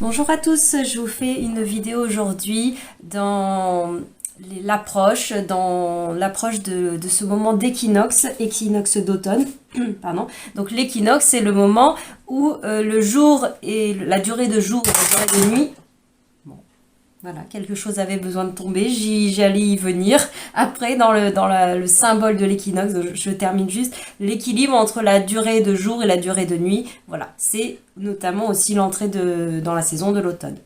Bonjour à tous, je vous fais une vidéo aujourd'hui dans l'approche de ce moment d'équinoxe, équinoxe d'automne. Pardon. Donc l'équinoxe, c'est le moment où le jour et la durée de jour et la durée de nuit. Voilà, quelque chose avait besoin de tomber, j'allais y venir. Après, dans le symbole de l'équinoxe, je termine juste, l'équilibre entre la durée de jour et la durée de nuit. Voilà, c'est notamment aussi l'entrée dans la saison de l'automne.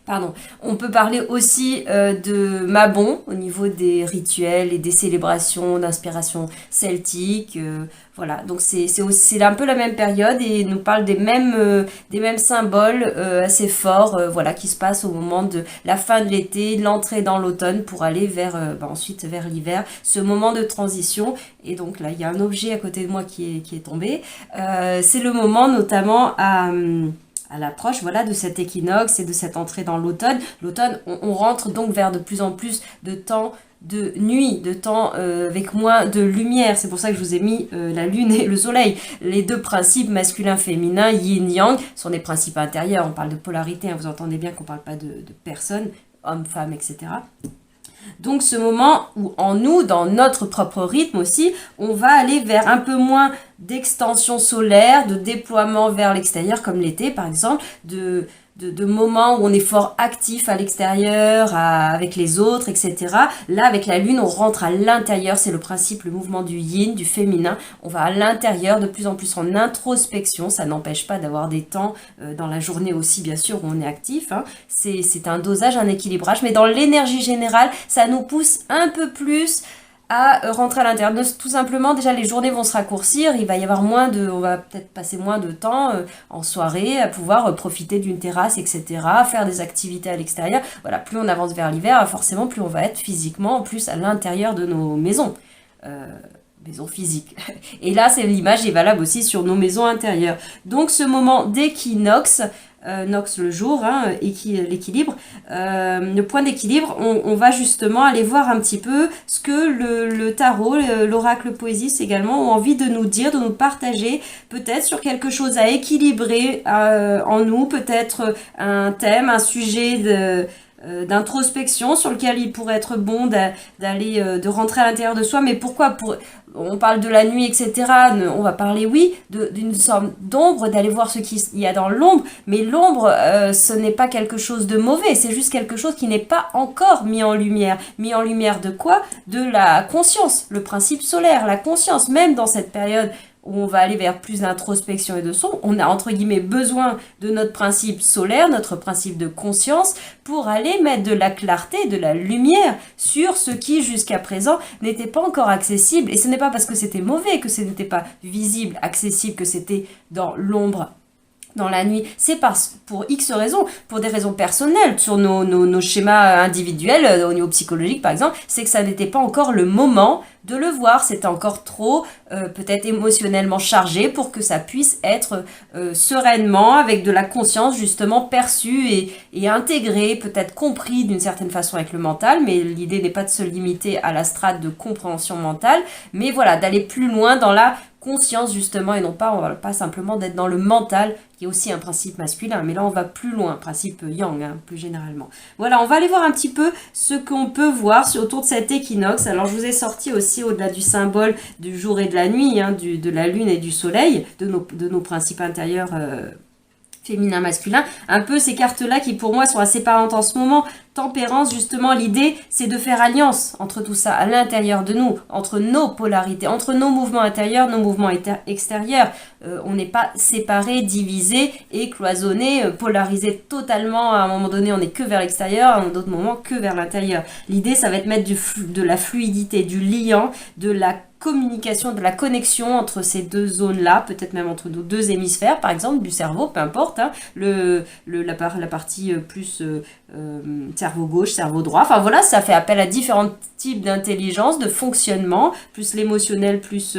Pardon. On peut parler aussi de Mabon au niveau des rituels et des célébrations d'inspiration celtique. Voilà, donc c'est un peu la même période et il nous parle des mêmes symboles assez forts voilà, qui se passent au moment de la fin de l'été, de l'entrée dans l'automne pour aller ensuite vers l'hiver, ce moment de transition. Et donc là, il y a un objet à côté de moi qui est tombé. C'est le moment notamment à l'approche voilà, de cet équinoxe et de cette entrée dans l'automne. L'automne, on rentre donc vers de plus en plus de temps de nuit, de temps avec moins de lumière. C'est pour ça que je vous ai mis la lune et le soleil. Les deux principes masculin-féminin, yin-yang, sont des principes intérieurs. On parle de polarité, hein, vous entendez bien qu'on ne parle pas de personnes, hommes, femmes, etc. Donc ce moment où en nous, dans notre propre rythme aussi, on va aller vers un peu moins d'extension solaire, de déploiement vers l'extérieur comme l'été par exemple, de moments où on est fort actif à l'extérieur, avec les autres, etc. Là, avec la lune, on rentre à l'intérieur, c'est le principe, le mouvement du yin, du féminin. On va à l'intérieur, de plus en plus en introspection. Ça n'empêche pas d'avoir des temps dans la journée aussi, bien sûr, où on est actif. Hein. C'est un dosage, un équilibrage. Mais dans l'énergie générale, ça nous pousse un peu plus à rentrer à l'intérieur. Tout simplement, déjà, les journées vont se raccourcir. Il va y avoir on va peut-être passer moins de temps en soirée à pouvoir profiter d'une terrasse, etc., faire des activités à l'extérieur. Voilà, plus on avance vers l'hiver, forcément, plus on va être physiquement, plus à l'intérieur de nos maisons. Euh, Maison physique. Et là, l'image est valable aussi sur nos maisons intérieures. Donc, ce moment d'équinoxe, nox le jour, hein, l'équilibre, le point d'équilibre, on va justement aller voir un petit peu ce que le tarot, l'oracle poésie également ont envie de nous dire, de nous partager, peut-être sur quelque chose à équilibrer en nous, peut-être un thème, un sujet d'introspection sur lequel il pourrait être bon de rentrer à l'intérieur de soi. Mais pourquoi on parle de la nuit, etc. On va parler, oui, d'une sorte d'ombre, d'aller voir ce qu'il y a dans l'ombre. Mais l'ombre, ce n'est pas quelque chose de mauvais. C'est juste quelque chose qui n'est pas encore mis en lumière. Mis en lumière de quoi? De la conscience, le principe solaire, la conscience. Même dans cette période où on va aller vers plus d'introspection et de son, on a entre guillemets besoin de notre principe solaire, notre principe de conscience, pour aller mettre de la clarté, de la lumière sur ce qui jusqu'à présent n'était pas encore accessible. Et ce n'est pas parce que c'était mauvais, que ce n'était pas visible, accessible, que c'était dans l'ombre, dans la nuit. C'est pour X raisons, pour des raisons personnelles, sur nos schémas individuels, au niveau psychologique par exemple, c'est que ça n'était pas encore le moment de le voir, c'était encore trop peut-être émotionnellement chargé pour que ça puisse être sereinement, avec de la conscience justement perçue et intégrée, peut-être compris d'une certaine façon avec le mental, mais l'idée n'est pas de se limiter à la strate de compréhension mentale, mais voilà, d'aller plus loin dans la conscience justement et non pas, on va pas simplement d'être dans le mental qui est aussi un principe masculin, mais là on va plus loin, principe yang hein, plus généralement. Voilà, on va aller voir un petit peu ce qu'on peut voir autour de cet équinoxe. Alors je vous ai sorti aussi au-delà du symbole du jour et de la nuit, hein, de la lune et du soleil, de nos principes intérieurs féminin, masculin, un peu ces cartes-là qui pour moi sont assez parlantes en ce moment. Tempérance, justement, l'idée, c'est de faire alliance entre tout ça, à l'intérieur de nous, entre nos polarités, entre nos mouvements intérieurs, nos mouvements extérieurs. On n'est pas séparés, divisés et cloisonnés, polarisés totalement. À un moment donné, on n'est que vers l'extérieur, à un autre moment, que vers l'intérieur. L'idée, ça va être mettre de la fluidité, du liant, de la communication, de la connexion entre ces deux zones-là, peut-être même entre nos deux hémisphères, par exemple, du cerveau, peu importe, hein, la partie plus cerveau gauche, cerveau droit. Enfin voilà, ça fait appel à différents types d'intelligence, de fonctionnement, plus l'émotionnel, plus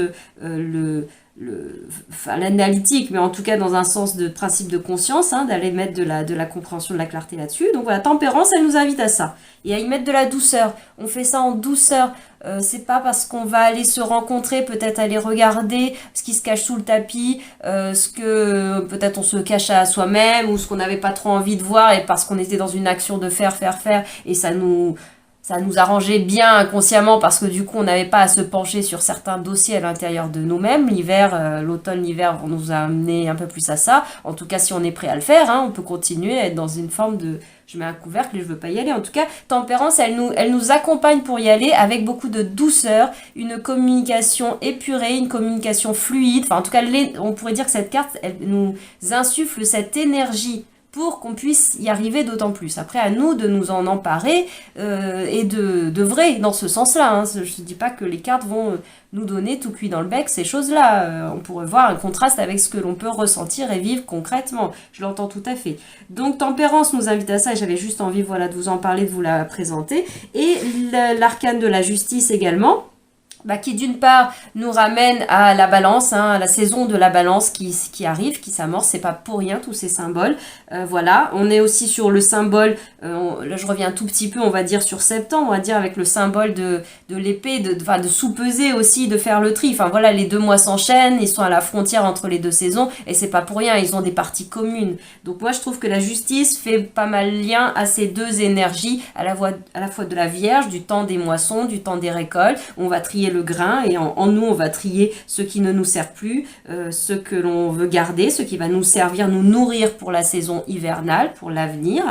enfin, l'analytique, mais en tout cas dans un sens de principe de conscience, hein, d'aller mettre de la compréhension, de la clarté là-dessus. Donc voilà, tempérance, elle nous invite à ça. Et à y mettre de la douceur. On fait ça en douceur. C'est pas parce qu'on va aller se rencontrer, peut-être aller regarder ce qui se cache sous le tapis, ce que peut-être on se cache à soi-même, ou ce qu'on n'avait pas trop envie de voir, et parce qu'on était dans une action de faire, et ça nous arrangeait bien inconsciemment parce que du coup on n'avait pas à se pencher sur certains dossiers à l'intérieur de nous-mêmes. L'automne, l'hiver vont nous amener un peu plus à ça. En tout cas, si on est prêt à le faire, hein, on peut continuer à être dans une forme de je mets un couvercle et je veux pas y aller. En tout cas, tempérance, elle nous accompagne pour y aller avec beaucoup de douceur, une communication épurée, une communication fluide. Enfin, en tout cas, on pourrait dire que cette carte, elle nous insuffle cette énergie pour qu'on puisse y arriver d'autant plus. Après, à nous de nous en emparer et de vrai dans ce sens-là. Hein. Je ne dis pas que les cartes vont nous donner tout cuit dans le bec ces choses-là. On pourrait voir un contraste avec ce que l'on peut ressentir et vivre concrètement. Je l'entends tout à fait. Donc, tempérance nous invite à ça et j'avais juste envie voilà, de vous en parler, de vous la présenter. Et l'arcane de la justice également. Qui d'une part nous ramène à la balance, hein, à la saison de la balance qui arrive, qui s'amorce, c'est pas pour rien tous ces symboles. Voilà, on est aussi sur le symbole, là je reviens un tout petit peu, on va dire sur septembre, on va dire avec le symbole de l'épée, de sous-peser aussi, de faire le tri. Enfin voilà, les 2 mois s'enchaînent, ils sont à la frontière entre les 2 saisons et c'est pas pour rien, ils ont des parties communes. Donc moi je trouve que la justice fait pas mal lien à ces 2 énergies, à la fois de la Vierge, du temps des moissons, du temps des récoltes. On va trier le grain et en nous on va trier ce qui ne nous sert plus, ce que l'on veut garder, ce qui va nous servir, nous nourrir pour la saison hivernale, pour l'avenir,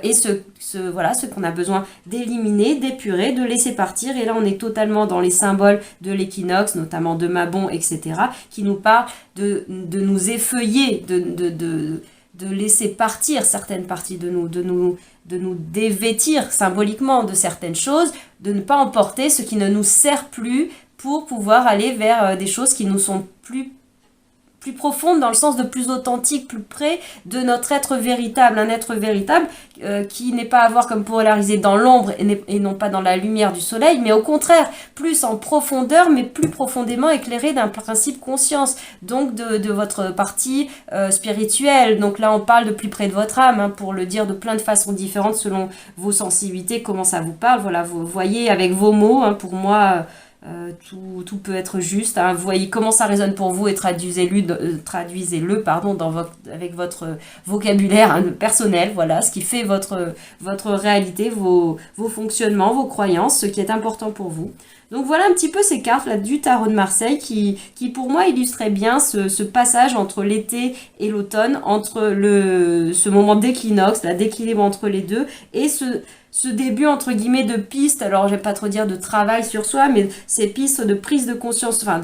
et ce qu'on a besoin d'éliminer, d'épurer, de laisser partir. Et là on est totalement dans les symboles de l'équinoxe, notamment de Mabon, etc., qui nous parlent de nous effeuiller, de laisser partir certaines parties de nous dévêtir symboliquement de certaines choses, de ne pas emporter ce qui ne nous sert plus pour pouvoir aller vers des choses qui nous sont plus profonde dans le sens de plus authentique, plus près de notre être véritable, un être véritable qui n'est pas à voir comme polarisé dans l'ombre et non pas dans la lumière du soleil, mais au contraire, plus en profondeur, mais plus profondément éclairé d'un principe conscience, donc de votre partie spirituelle. Donc là, on parle de plus près de votre âme, hein, pour le dire de plein de façons différentes selon vos sensibilités, comment ça vous parle. Voilà, vous voyez avec vos mots, hein, pour moi... tout peut être juste, hein. Vous voyez comment ça résonne pour vous et traduisez-le avec votre vocabulaire, hein, personnel, voilà, ce qui fait votre réalité, vos fonctionnements, vos croyances, ce qui est important pour vous. Donc voilà un petit peu ces cartes là, du tarot de Marseille qui pour moi illustrait bien ce passage entre l'été et l'automne, entre ce moment d'équinoxe, d'équilibre entre les deux, et ce début entre guillemets de piste, alors je vais pas trop dire de travail sur soi, mais ces pistes de prise de conscience, enfin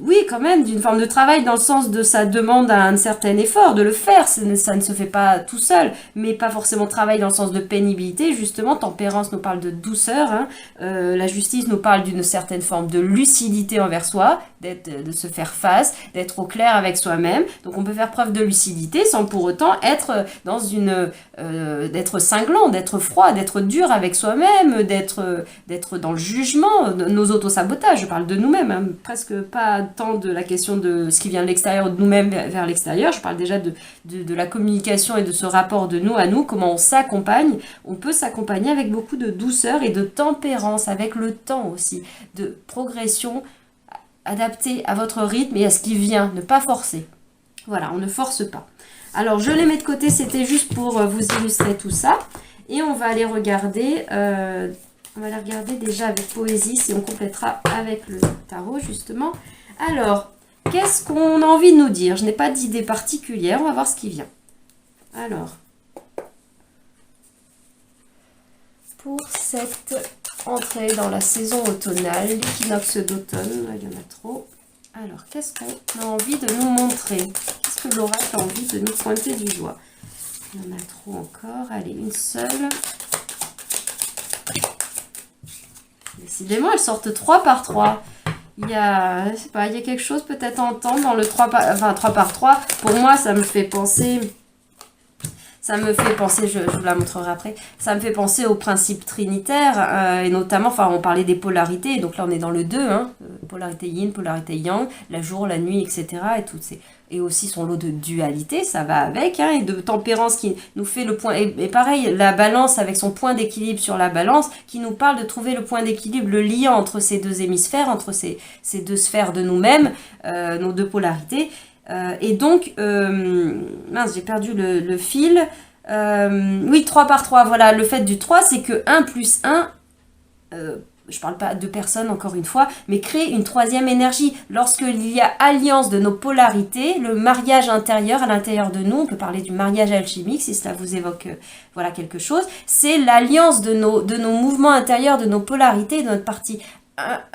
oui, quand même, d'une forme de travail dans le sens de ça demande un certain effort de le faire, ça ne se fait pas tout seul, mais pas forcément travail dans le sens de pénibilité, justement, tempérance nous parle de douceur, hein, la justice nous parle d'une certaine forme de lucidité envers soi, de se faire face, d'être au clair avec soi-même, donc on peut faire preuve de lucidité sans pour autant être d'être cinglant, d'être froid, d'être dur avec soi-même, d'être dans le jugement, nos autosabotages, je parle de nous-mêmes, hein, presque pas tant de la question de ce qui vient de l'extérieur, de nous-mêmes vers l'extérieur, je parle déjà de la communication et de ce rapport de nous à nous, comment on s'accompagne. On peut s'accompagner avec beaucoup de douceur et de tempérance, avec le temps aussi, de progression adaptée à votre rythme et à ce qui vient, ne pas forcer. Voilà, on ne force pas. Alors, je les mets de côté, c'était juste pour vous illustrer tout ça. Et on va aller regarder... on va les regarder déjà avec poésie, si on complétera avec le tarot, justement. Alors, qu'est-ce qu'on a envie de nous dire? Je n'ai pas d'idée particulière, on va voir ce qui vient. Alors, pour cette entrée dans la saison automnale, l'équinoxe d'automne, il y en a trop. Alors, qu'est-ce qu'on a envie de nous montrer? Qu'est-ce que l'oracle a envie de nous pointer du doigt? Il y en a trop encore, allez, une seule. Décidément, elles sortent 3 par 3. Il y a, je sais pas, il y a quelque chose peut-être à entendre dans le 3 par 3. Pour moi, ça me fait penser... Ça me fait penser, je vous la montrerai après, ça me fait penser au principe trinitaire, et notamment, enfin on parlait des polarités, donc là on est dans le 2, hein, polarité yin, polarité yang, la jour, la nuit, etc. Et aussi son lot de dualité, ça va avec, hein, et de tempérance qui nous fait le point, et pareil, la balance avec son point d'équilibre sur la balance, qui nous parle de trouver le point d'équilibre, le lien entre ces deux hémisphères, entre ces deux sphères de nous-mêmes, nos deux polarités. Et donc, mince, j'ai perdu le fil. Oui, 3 par 3, voilà, le fait du 3, c'est que 1 plus 1, je parle pas de personnes encore une fois, mais crée une troisième énergie. Lorsqu'il y a alliance de nos polarités, le mariage intérieur à l'intérieur de nous, on peut parler du mariage alchimique si cela vous évoque voilà quelque chose, c'est l'alliance de nos mouvements intérieurs, de nos polarités, de notre partie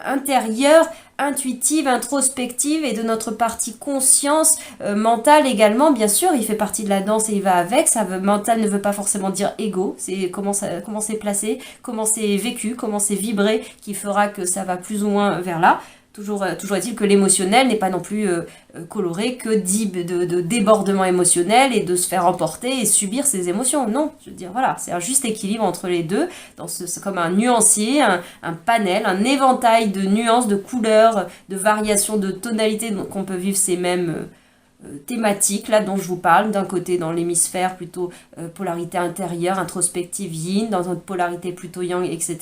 intérieure, intuitive, introspective et de notre partie conscience, mentale également, bien sûr, il fait partie de la danse et il va avec, mental ne veut pas forcément dire ego, c'est comment c'est placé, comment c'est vécu, comment c'est vibré, qui fera que ça va plus ou moins vers là. Toujours est-il que l'émotionnel n'est pas non plus coloré que de débordement émotionnel et de se faire emporter et subir ses émotions. Non, je veux dire, voilà, c'est un juste équilibre entre les deux. C'est comme un nuancier, un panel, un éventail de nuances, de couleurs, de variations, de tonalités qu'on peut vivre ces mêmes thématique là dont je vous parle, d'un côté dans l'hémisphère plutôt polarité intérieure, introspective yin, dans notre polarité plutôt yang, etc.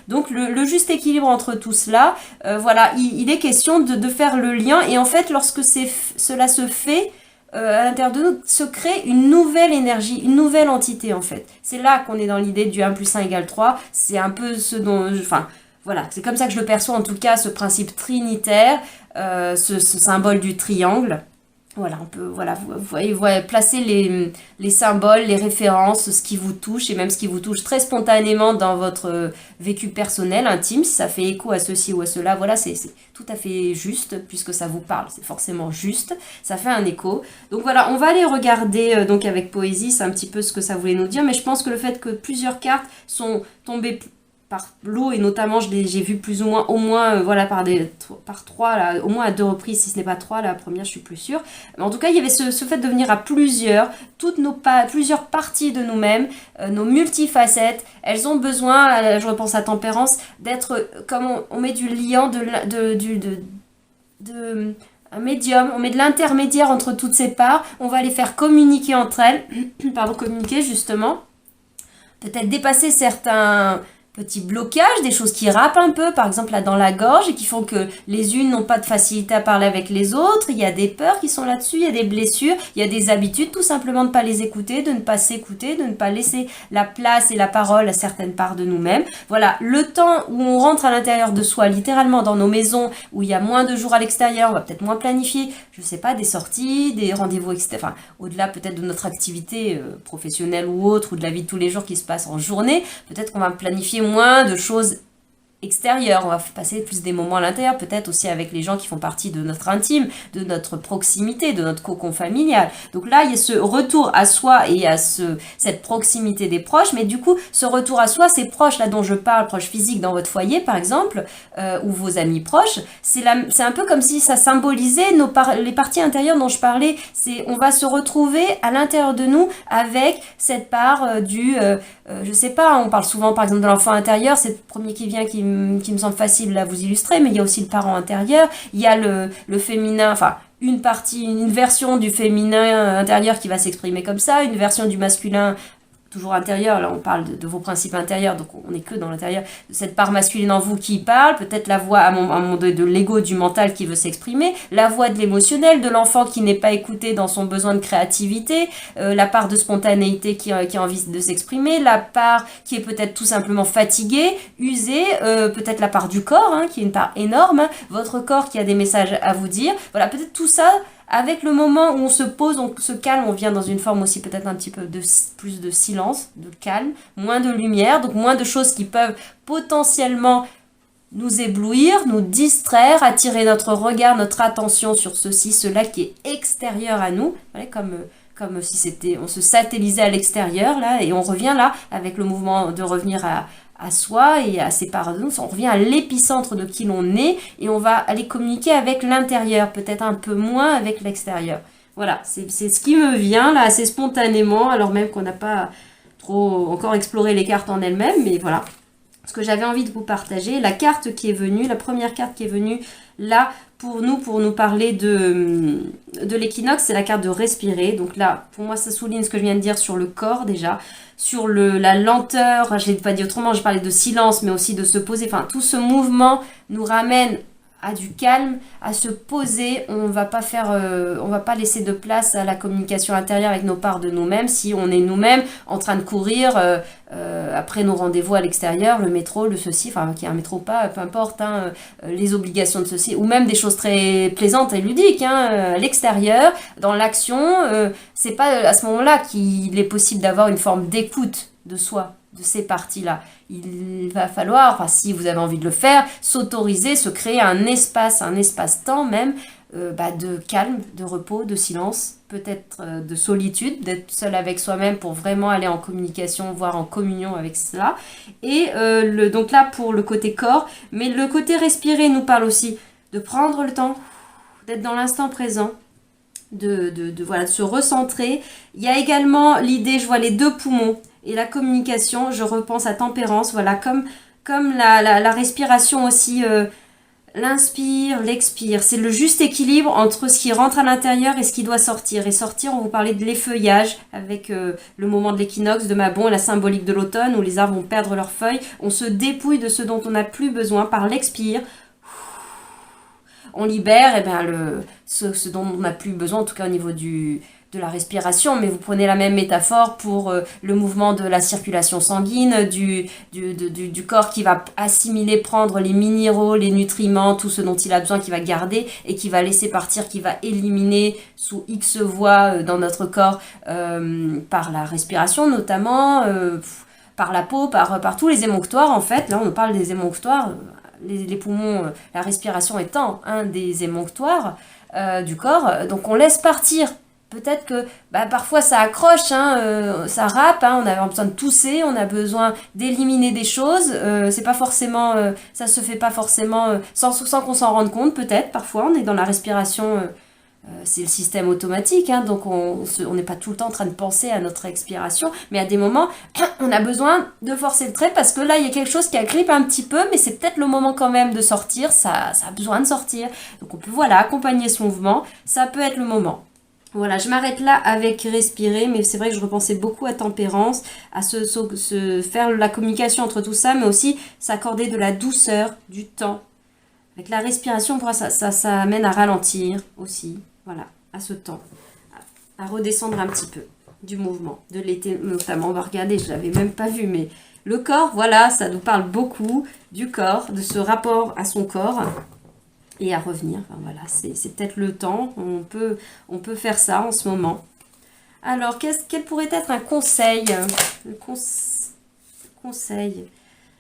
Donc le juste équilibre entre tout cela, voilà, il est question de faire le lien, et en fait lorsque cela se fait, à l'intérieur de nous, se crée une nouvelle énergie, une nouvelle entité en fait. C'est là qu'on est dans l'idée du 1 plus 1 égale 3, c'est un peu ce dont... Enfin, voilà, c'est comme ça que je le perçois en tout cas, ce principe trinitaire, ce symbole du triangle. Voilà, on peut, voilà, vous voyez, placer les symboles, les références, ce qui vous touche, et même ce qui vous touche très spontanément dans votre vécu personnel, intime, si ça fait écho à ceci ou à cela, voilà, c'est tout à fait juste, puisque ça vous parle, c'est forcément juste, ça fait un écho. Donc voilà, on va aller regarder, donc avec poésie, c'est un petit peu ce que ça voulait nous dire, mais je pense que le fait que plusieurs cartes sont tombées par l'eau, et notamment j'ai vu plus ou moins, au moins voilà, par 3 là, au moins à 2 reprises, si ce n'est pas 3, la première je suis plus sûre, mais en tout cas il y avait ce fait de venir à plusieurs, plusieurs parties de nous-mêmes, nos multifacettes, elles ont besoin, je repense à tempérance, d'être comme on met du liant, un médium, on met de l'intermédiaire entre toutes ces parts, on va les faire communiquer entre elles, pardon, communiquer justement, peut-être dépasser certains petits blocages, des choses qui râpent un peu, par exemple là dans la gorge, et qui font que les unes n'ont pas de facilité à parler avec les autres, il y a des peurs qui sont là-dessus, il y a des blessures, il y a des habitudes, tout simplement de ne pas les écouter, de ne pas s'écouter, de ne pas laisser la place et la parole à certaines parts de nous-mêmes. Voilà, le temps où on rentre à l'intérieur de soi, littéralement dans nos maisons, où il y a moins de jours à l'extérieur, on va peut-être moins planifier, je sais pas, des sorties, des rendez-vous, etc. Enfin, au-delà peut-être de notre activité professionnelle ou autre, ou de la vie de tous les jours qui se passe en journée, peut-être qu'on va planifier moins de choses extérieures, on va passer plus des moments à l'intérieur, peut-être aussi avec les gens qui font partie de notre intime, de notre proximité, de notre cocon familial. Donc là, il y a ce retour à soi et à cette proximité des proches, mais du coup, ce retour à soi, ces proches là dont je parle, proches physiques dans votre foyer par exemple, ou vos amis proches, c'est un peu comme si ça symbolisait les parties intérieures dont je parlais. On va se retrouver à l'intérieur de nous avec cette part je sais pas, on parle souvent par exemple de l'enfant intérieur, c'est le premier qui vient qui me semble facile à vous illustrer, mais il y a aussi le parent intérieur, il y a le féminin, enfin une version du féminin intérieur qui va s'exprimer comme ça, une version du masculin toujours intérieur, là on parle de vos principes intérieurs, donc on n'est que dans l'intérieur, de cette part masculine en vous qui parle, peut-être la voix à un moment donné de l'ego, du mental qui veut s'exprimer, la voix de l'émotionnel, de l'enfant qui n'est pas écouté dans son besoin de créativité, la part de spontanéité qui a envie de s'exprimer, la part qui est peut-être tout simplement fatiguée, usée, peut-être la part du corps, hein, qui est une part énorme, hein, votre corps qui a des messages à vous dire, voilà, peut-être tout ça. Avec le moment où on se pose, on se calme, on vient dans une forme aussi peut-être un petit peu plus de silence, de calme, moins de lumière, donc moins de choses qui peuvent potentiellement nous éblouir, nous distraire, attirer notre regard, notre attention sur ceci, cela qui est extérieur à nous, voilà, comme si on se satellisait à l'extérieur là, et on revient là avec le mouvement de revenir à soi et à ses parts de nous, on revient à l'épicentre de qui l'on est et on va aller communiquer avec l'intérieur, peut-être un peu moins avec l'extérieur. Voilà, c'est ce qui me vient là assez spontanément, alors même qu'on n'a pas trop encore exploré les cartes en elles-mêmes, mais voilà. Ce que j'avais envie de vous partager, la carte qui est venue, la première carte qui est venue là pour nous parler de l'équinoxe, c'est la carte de respirer. Donc là, pour moi, ça souligne ce que je viens de dire sur le corps déjà, sur la lenteur, je ne l'ai pas dit autrement, je parlais de silence, mais aussi de se poser. Enfin, tout ce mouvement nous ramène à du calme, à se poser. On va pas laisser de place à la communication intérieure avec nos parts de nous-mêmes si on est nous-mêmes en train de courir après nos rendez-vous à l'extérieur, le métro, le ceci, enfin qu'il y a un métro pas, peu importe, hein, les obligations de ceci, ou même des choses très plaisantes et ludiques, hein, à l'extérieur, dans l'action, c'est pas à ce moment-là qu'il est possible d'avoir une forme d'écoute de soi, de ces parties-là. Il va falloir, enfin, si vous avez envie de le faire, s'autoriser, se créer un espace-temps même, de calme, de repos, de silence, peut-être de solitude, d'être seul avec soi-même pour vraiment aller en communication, voire en communion avec cela. Et donc là, pour le côté corps, mais le côté respirer nous parle aussi de prendre le temps, d'être dans l'instant présent, voilà, de se recentrer. Il y a également l'idée, je vois les deux poumons, et la communication, je repense à tempérance, voilà, comme la respiration aussi, l'inspire, l'expire. C'est le juste équilibre entre ce qui rentre à l'intérieur et ce qui doit sortir. Et sortir, on vous parlait de l'effeuillage, avec le moment de l'équinoxe, de Mabon, la symbolique de l'automne, où les arbres vont perdre leurs feuilles. On se dépouille de ce dont on n'a plus besoin par l'expire. On libère ce dont on n'a plus besoin, en tout cas au niveau de la respiration, mais vous prenez la même métaphore pour le mouvement de la circulation sanguine, du corps qui va assimiler, prendre les minéraux, les nutriments, tout ce dont il a besoin, qui va garder et qui va laisser partir, qui va éliminer sous X voies dans notre corps par la respiration notamment, par la peau, par tous les émonctoires en fait. Là on nous parle des émonctoires. Les poumons, la respiration étant un des émonctoires du corps, donc on laisse partir. Peut-être que parfois ça accroche, hein, ça râpe, hein, on a besoin de tousser, on a besoin d'éliminer des choses, c'est pas forcément, ça se fait pas forcément sans qu'on s'en rende compte, peut-être, parfois on est dans la respiration, c'est le système automatique, hein, donc on n'est pas tout le temps en train de penser à notre expiration, mais à des moments, on a besoin de forcer le trait parce que là, il y a quelque chose qui agrippe un petit peu, mais c'est peut-être le moment quand même de sortir, ça a besoin de sortir. Donc on peut, voilà, accompagner ce mouvement, ça peut être le moment. Voilà, je m'arrête là avec respirer, mais c'est vrai que je repensais beaucoup à tempérance, à se faire la communication entre tout ça, mais aussi s'accorder de la douceur, du temps. Avec la respiration, pour ça amène à ralentir aussi, voilà, à ce temps, à redescendre un petit peu du mouvement, de l'été notamment. On va regarder, je ne l'avais même pas vu, mais le corps, voilà, ça nous parle beaucoup du corps, de ce rapport à son corps. Et à revenir, enfin, voilà, c'est peut-être le temps, on peut faire ça en ce moment. Alors, quel pourrait être un conseil? Le conseil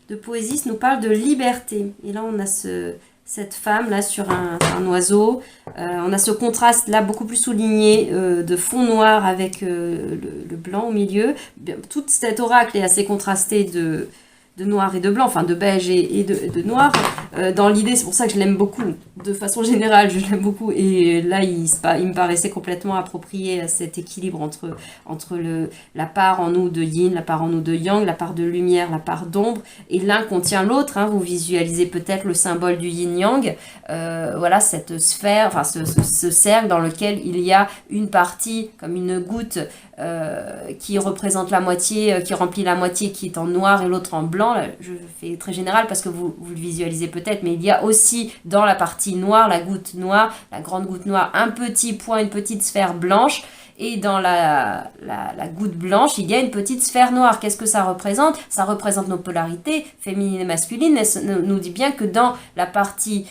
de Poésis nous parle de liberté. Et là, on a cette femme là sur un oiseau. On a ce contraste là beaucoup plus souligné de fond noir avec le blanc au milieu. Toute cette oracle est assez contrastée de noir et de blanc, enfin de beige et de noir. Dans l'idée, c'est pour ça que je l'aime beaucoup. De façon générale, je l'aime beaucoup. Et là, il me paraissait complètement approprié à cet équilibre entre la part en nous de yin, la part en nous de yang, la part de lumière, la part d'ombre. Et l'un contient l'autre. Hein. Vous visualisez peut-être le symbole du yin-yang. Voilà, cette sphère, enfin ce cercle dans lequel il y a une partie comme une goutte qui représente la moitié, qui remplit la moitié qui est en noir et l'autre en blanc. Là, je fais très général parce que vous le visualisez peut-être, mais il y a aussi dans la partie noire, la goutte noire, la grande goutte noire, un petit point, une petite sphère blanche. Et dans la goutte blanche, il y a une petite sphère noire. Qu'est-ce que ça représente? Ça représente nos polarités féminines et masculines. Elle nous dit bien que dans la partie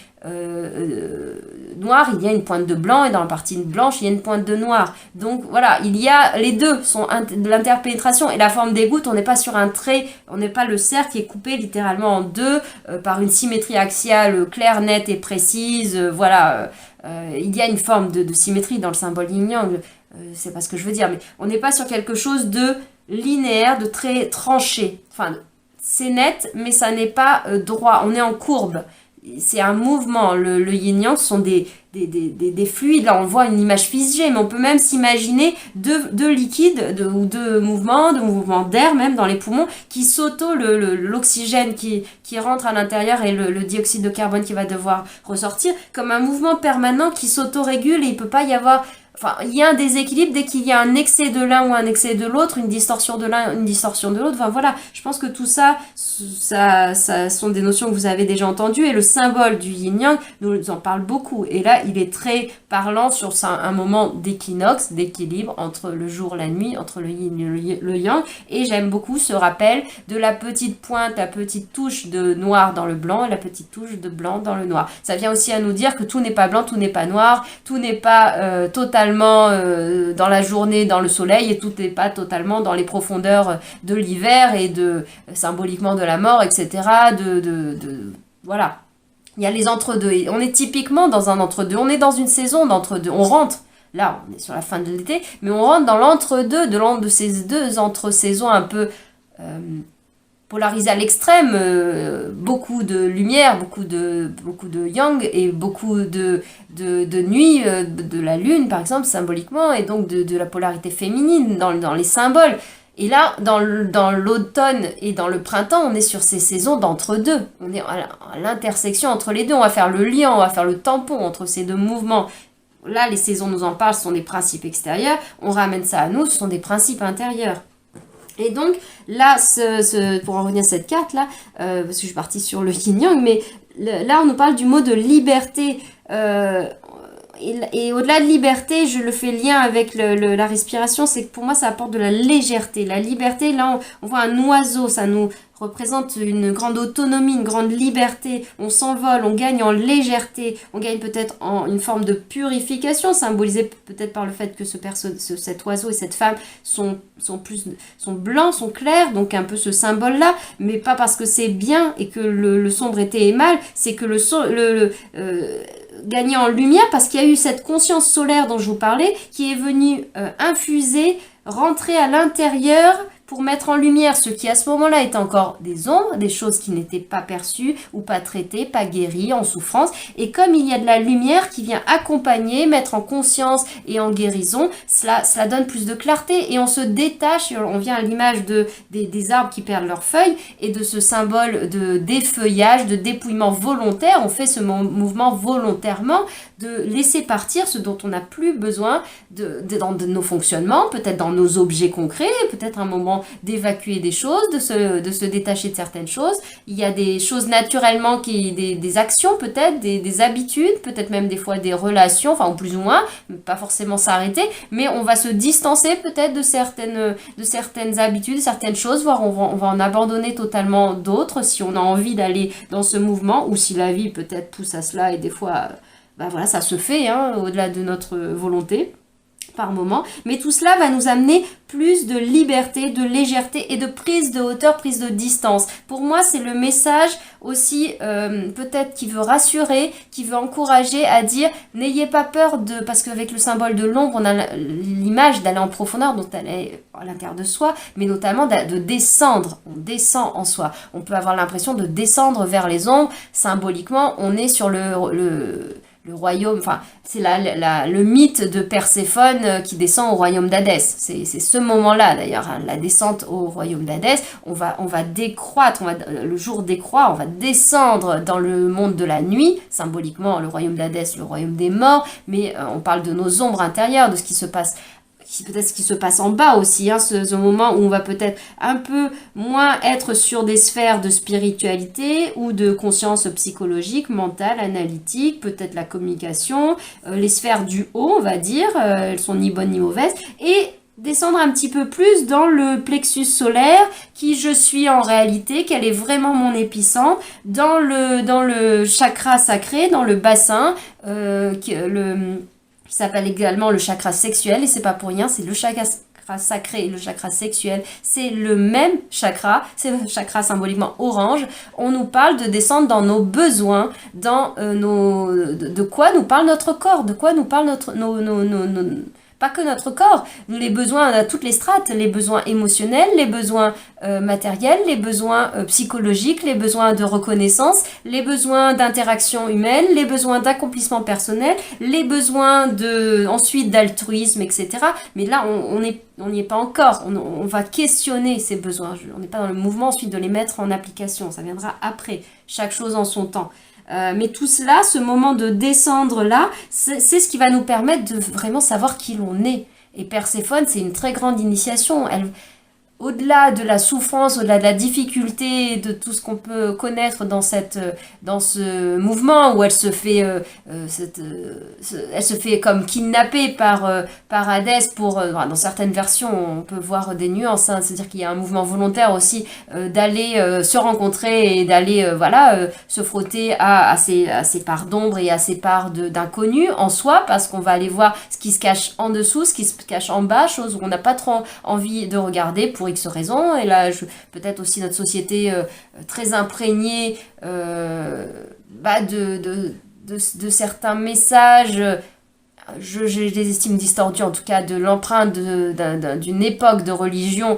noire, il y a une pointe de blanc, et dans la partie blanche, il y a une pointe de noir. Donc voilà, les deux sont de l'interpénétration. Et la forme des gouttes, on n'est pas sur un trait, on n'est pas le cercle qui est coupé littéralement en deux par une symétrie axiale claire, nette et précise. Voilà, il y a une forme de symétrie dans le symbole yin-yang. C'est pas ce que je veux dire, mais on n'est pas sur quelque chose de linéaire, de très tranché. Enfin, c'est net, mais ça n'est pas droit. On est en courbe. c'est un mouvement. Le yin-yang sont des fluides. Là, on voit une image figée, mais on peut même s'imaginer deux liquides ou deux mouvements d'air même dans les poumons qui l'oxygène qui rentre à l'intérieur et le dioxyde de carbone qui va devoir ressortir, comme un mouvement permanent qui s'autorégule et il peut pas y avoir... Enfin, il y a un déséquilibre dès qu'il y a un excès de l'un ou un excès de l'autre, une distorsion de l'un, une distorsion de l'autre. Enfin voilà, je pense que tout ça sont des notions que vous avez déjà entendues. Et le symbole du yin-yang nous en parle beaucoup. Et là, il est très parlant sur un moment d'équinoxe, d'équilibre entre le jour et la nuit, entre le yin et le yang. Et j'aime beaucoup ce rappel de la petite pointe, la petite touche de noir dans le blanc et la petite touche de blanc dans le noir. Ça vient aussi à nous dire que tout n'est pas blanc, tout n'est pas noir, tout n'est pas totalement dans la journée dans le soleil et tout n'est pas totalement dans les profondeurs de l'hiver et symboliquement de la mort, etc. Voilà. Il y a les entre-deux. Et on est typiquement dans un entre-deux. On est dans une saison d'entre-deux. On rentre, là on est sur la fin de l'été, mais on rentre dans l'entre-deux de ces deux entre-saisons un peu... polarisé à l'extrême, beaucoup de lumière, beaucoup de yang et beaucoup de nuit, de la lune par exemple symboliquement, et donc de la polarité féminine dans les symboles. Et là, dans l'automne et dans le printemps, on est sur ces saisons d'entre-deux. On est à l'intersection entre les deux. On va faire le lien, on va faire le tampon entre ces deux mouvements. Là, les saisons nous en parlent, ce sont des principes extérieurs. On ramène ça à nous, ce sont des principes intérieurs. Et donc, là, pour en revenir à cette carte-là, parce que je suis partie sur le yin-yang, mais là, on nous parle du mot de liberté. Et au-delà de liberté, je le fais lien avec la respiration, c'est que pour moi, ça apporte de la légèreté. La liberté, là, on voit un oiseau, ça nous représente une grande autonomie, une grande liberté. On s'envole, on gagne en légèreté, on gagne peut-être en une forme de purification, symbolisée peut-être par le fait que cet oiseau et cette femme sont blancs, sont clairs, donc un peu ce symbole-là, mais pas parce que c'est bien et que le sombre était mal, c'est que gagner en lumière parce qu'il y a eu cette conscience solaire dont je vous parlais qui est venue infuser, rentrer à l'intérieur pour mettre en lumière ce qui à ce moment-là était encore des ombres, des choses qui n'étaient pas perçues ou pas traitées, pas guéries, en souffrance. Et comme il y a de la lumière qui vient accompagner, mettre en conscience et en guérison, cela donne plus de clarté et on se détache, et on vient à l'image des arbres qui perdent leurs feuilles et de ce symbole de défeuillage, de dépouillement volontaire. On fait ce mouvement volontairement de laisser partir ce dont on n'a plus besoin dans nos fonctionnements, peut-être dans nos objets concrets, peut-être un moment d'évacuer des choses, de se détacher de certaines choses. Il y a des choses naturellement, des actions peut-être, des habitudes, peut-être même des fois des relations, enfin ou plus ou moins, pas forcément s'arrêter, mais on va se distancer peut-être de certaines habitudes, de certaines choses, voire on va en abandonner totalement d'autres si on a envie d'aller dans ce mouvement, ou si la vie peut-être pousse à cela, et des fois, voilà, ça se fait, au-delà de notre volonté par moment, mais tout cela va nous amener plus de liberté, de légèreté et de prise de hauteur, prise de distance. Pour moi, c'est le message aussi peut-être qui veut rassurer, qui veut encourager à dire n'ayez pas peur parce qu'avec le symbole de l'ombre, on a l'image d'aller en profondeur, donc d'aller à l'intérieur de soi, mais notamment de descendre. On descend en soi. On peut avoir l'impression de descendre vers les ombres. Symboliquement, on est sur le royaume, enfin, c'est le mythe de Perséphone qui descend au royaume d'Hadès. C'est ce moment-là, d'ailleurs, la descente au royaume d'Hadès. On va décroître, le jour décroît, on va descendre dans le monde de la nuit, symboliquement le royaume d'Hadès, le royaume des morts, mais on parle de nos ombres intérieures, de ce qui se passe peut-être ce qui se passe en bas aussi, ce moment où on va peut-être un peu moins être sur des sphères de spiritualité ou de conscience psychologique, mentale, analytique, peut-être la communication, les sphères du haut, on va dire, elles sont ni bonnes ni mauvaises, et descendre un petit peu plus dans le plexus solaire, qui je suis en réalité, quel est vraiment mon épicentre, dans le chakra sacré, dans le bassin, qui s'appelle également le chakra sexuel, et c'est pas pour rien, c'est le chakra sacré et le chakra sexuel, c'est le même chakra, c'est le chakra symboliquement orange. On nous parle de descendre dans nos besoins, dans de quoi nous parle notre corps, de quoi nous parle pas que notre corps, les besoins à toutes les strates, les besoins émotionnels, les besoins matériels, les besoins psychologiques, les besoins de reconnaissance, les besoins d'interaction humaine, les besoins d'accomplissement personnel, les besoins ensuite d'altruisme, etc. Mais là, on n'y est pas encore. On va questionner ces besoins. On n'est pas dans le mouvement ensuite de les mettre en application. Ça viendra après. Chaque chose en son temps. Mais tout cela, ce moment de descendre là, c'est ce qui va nous permettre de vraiment savoir qui l'on est. Et Perséphone, c'est une très grande initiation. Au-delà de la souffrance, au-delà de la difficulté, de tout ce qu'on peut connaître dans ce mouvement où elle se fait comme kidnappée par Hadès dans certaines versions, on peut voir des nuances, hein, c'est-à-dire qu'il y a un mouvement volontaire aussi d'aller se rencontrer et d'aller se frotter à ces parts d'ombre et à ces parts d'inconnu en soi, parce qu'on va aller voir ce qui se cache en dessous, ce qui se cache en bas, chose où on n'a pas trop envie de regarder pour X raisons. Et là, peut-être aussi notre société très imprégnée de certains messages, je les estime distordus, en tout cas de l'empreinte d'une époque de religion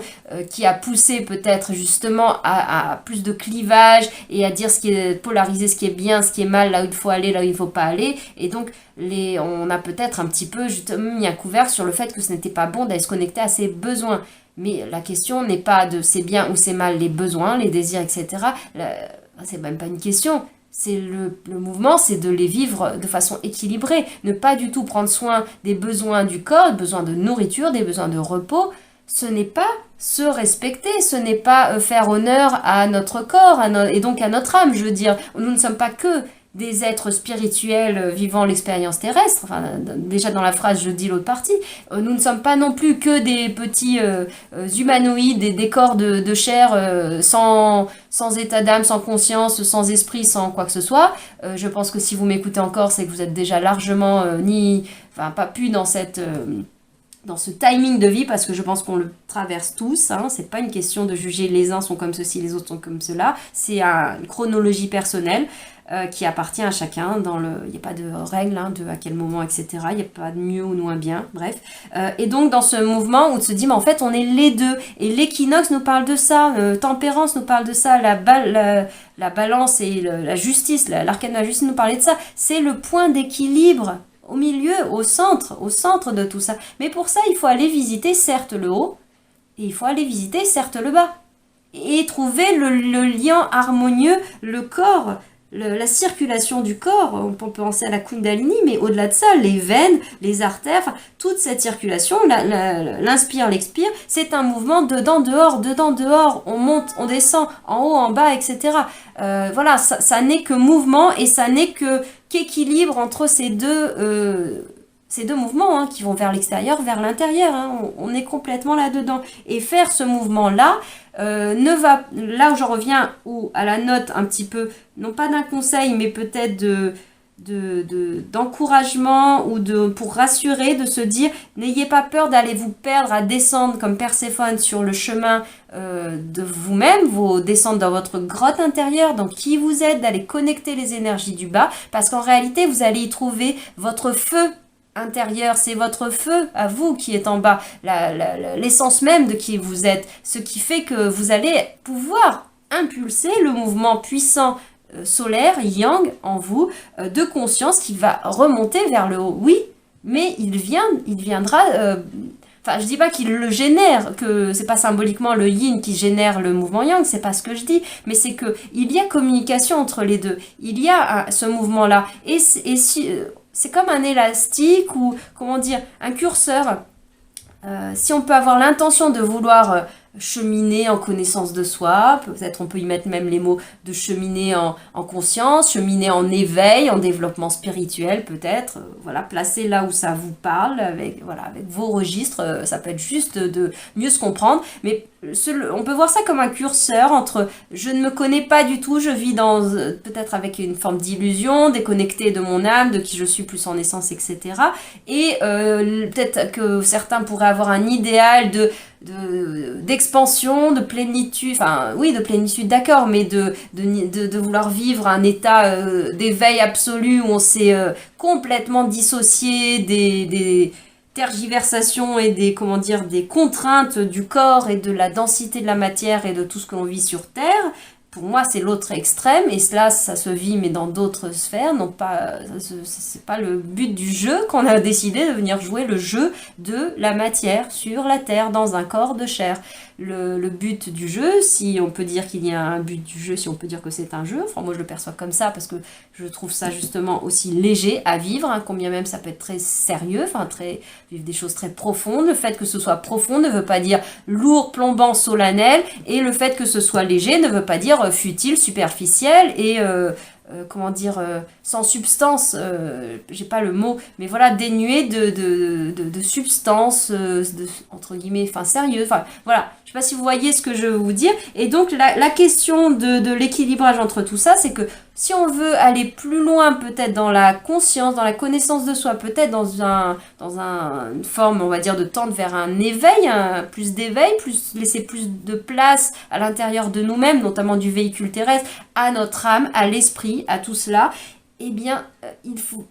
qui a poussé peut-être justement à plus de clivage et à dire ce qui est polarisé, ce qui est bien, ce qui est mal, là où il faut aller, là où il ne faut pas aller. Et donc, on a peut-être un petit peu justement mis un couvercle sur le fait que ce n'était pas bon d'aller se connecter à ses besoins. Mais la question n'est pas de c'est bien ou c'est mal les besoins, les désirs, etc. C'est même pas une question. C'est le mouvement, c'est de les vivre de façon équilibrée. Ne pas du tout prendre soin des besoins du corps, des besoins de nourriture, des besoins de repos. Ce n'est pas se respecter, ce n'est pas faire honneur à notre corps et donc à notre âme. Je veux dire, nous ne sommes pas que des êtres spirituels vivant l'expérience terrestre. Enfin, déjà dans la phrase, je dis l'autre partie. Nous ne sommes pas non plus que des petits humanoïdes, des corps de chair sans état d'âme, sans conscience, sans esprit, sans quoi que ce soit. Je pense que si vous m'écoutez encore, c'est que vous êtes déjà largement pas plus dans ce timing de vie, parce que je pense qu'on le traverse tous, hein. C'est pas une question de juger les uns sont comme ceci, les autres sont comme cela, c'est une chronologie personnelle qui appartient à chacun. Il n'y a pas de règle de à quel moment, etc. Il n'y a pas de mieux ou de moins bien, bref. Et donc dans ce mouvement où on se dit, mais en fait on est les deux, et l'équinoxe nous parle de ça, tempérance nous parle de ça, la balance et la justice, l'arcane de la justice nous parlait de ça, c'est le point d'équilibre au milieu, au centre de tout ça. Mais pour ça, il faut aller visiter certes le haut, et il faut aller visiter certes le bas. Et trouver le lien harmonieux, le corps, la circulation du corps. On peut penser à la Kundalini, mais au-delà de ça, les veines, les artères, toute cette circulation, l'inspire, l'expire, c'est un mouvement dedans, dehors. On monte, on descend, en haut, en bas, etc. Voilà, ça n'est que mouvement, et ça n'est qu'équilibre entre ces deux mouvements, hein, qui vont vers l'extérieur, vers l'intérieur, hein. On est complètement là-dedans. Et faire ce mouvement-là, là où j'en reviens à la note un petit peu, non pas d'un conseil, mais peut-être d'encouragement ou pour rassurer, de se dire, n'ayez pas peur d'aller vous perdre, à descendre comme Perséphone sur le chemin de vous-même, vous descendre dans votre grotte intérieure, dans qui vous êtes, d'aller connecter les énergies du bas, parce qu'en réalité, vous allez y trouver votre feu intérieur, c'est votre feu à vous qui est en bas, l'essence même de qui vous êtes, ce qui fait que vous allez pouvoir impulser le mouvement puissant solaire, yang, en vous, de conscience qui va remonter vers le haut. Oui, mais il viendra... je dis pas qu'il le génère, que c'est pas symboliquement le yin qui génère le mouvement yang, c'est pas ce que je dis, mais c'est que il y a communication entre les deux. Il y a ce mouvement-là. Et si... c'est comme un élastique ou, comment dire, un curseur. Si on peut avoir l'intention de vouloir cheminer en connaissance de soi, peut-être on peut y mettre même les mots de cheminer en conscience, cheminer en éveil, en développement spirituel peut-être, placer là où ça vous parle, avec vos registres, ça peut être juste de mieux se comprendre, mais on peut voir ça comme un curseur entre je ne me connais pas du tout, je vis peut-être avec une forme d'illusion, déconnectée de mon âme, de qui je suis plus en essence, etc. Et peut-être que certains pourraient avoir un idéal d'expansion, de plénitude, de plénitude d'accord, mais de vouloir vivre un état d'éveil absolu où on s'est complètement dissocié tergiversations et des, comment dire, des contraintes du corps et de la densité de la matière et de tout ce que l'on vit sur Terre. Pour moi, c'est l'autre extrême, et cela, ça se vit, mais dans d'autres sphères. Non pas, c'est pas le but du jeu qu'on a décidé de venir jouer le jeu de la matière sur la Terre, dans un corps de chair. Le but du jeu, si on peut dire qu'il y a un but du jeu, si on peut dire que c'est un jeu, enfin moi je le perçois comme ça parce que je trouve ça justement aussi léger à vivre, hein, combien même ça peut être très sérieux, enfin vivre des choses très profondes. Le fait que ce soit profond ne veut pas dire lourd, plombant, solennel, et le fait que ce soit léger ne veut pas dire futile, superficiel et comment dire, sans substance, j'ai pas le mot, mais voilà, dénué de substance, entre guillemets, enfin sérieux, enfin voilà, je sais pas si vous voyez ce que je veux vous dire. Et donc la question de l'équilibrage entre tout ça, c'est que si on veut aller plus loin peut-être dans la conscience, dans la connaissance de soi, peut-être dans une forme, on va dire, de tendre vers un éveil, plus d'éveil, laisser plus de place à l'intérieur de nous-mêmes, notamment du véhicule terrestre, à notre âme, à l'esprit, à tout cela, eh bien, il faut...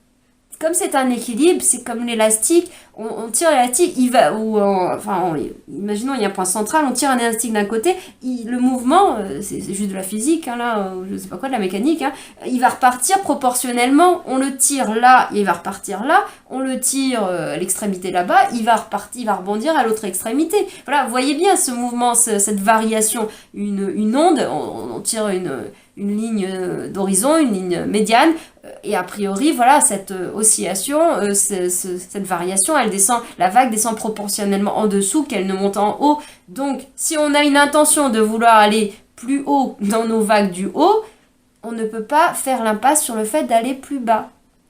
Comme c'est un équilibre, c'est comme l'élastique, on tire l'élastique, il va, imaginons il y a un point central, on tire un élastique d'un côté, le mouvement, c'est juste de la physique, hein, là, je sais pas quoi, de la mécanique, hein, il va repartir proportionnellement, on le tire là, il va repartir là, on le tire à l'extrémité là-bas, il va repartir, il va rebondir à l'autre extrémité. Voilà, vous voyez bien ce mouvement, cette variation, une onde, on tire une ligne d'horizon, une ligne médiane, et a priori, voilà, cette oscillation, cette variation, elle descend, la vague descend proportionnellement en dessous qu'elle ne monte en haut. Donc, si on a une intention de vouloir aller plus haut dans nos vagues du haut, on ne peut pas faire l'impasse sur le fait d'aller plus bas.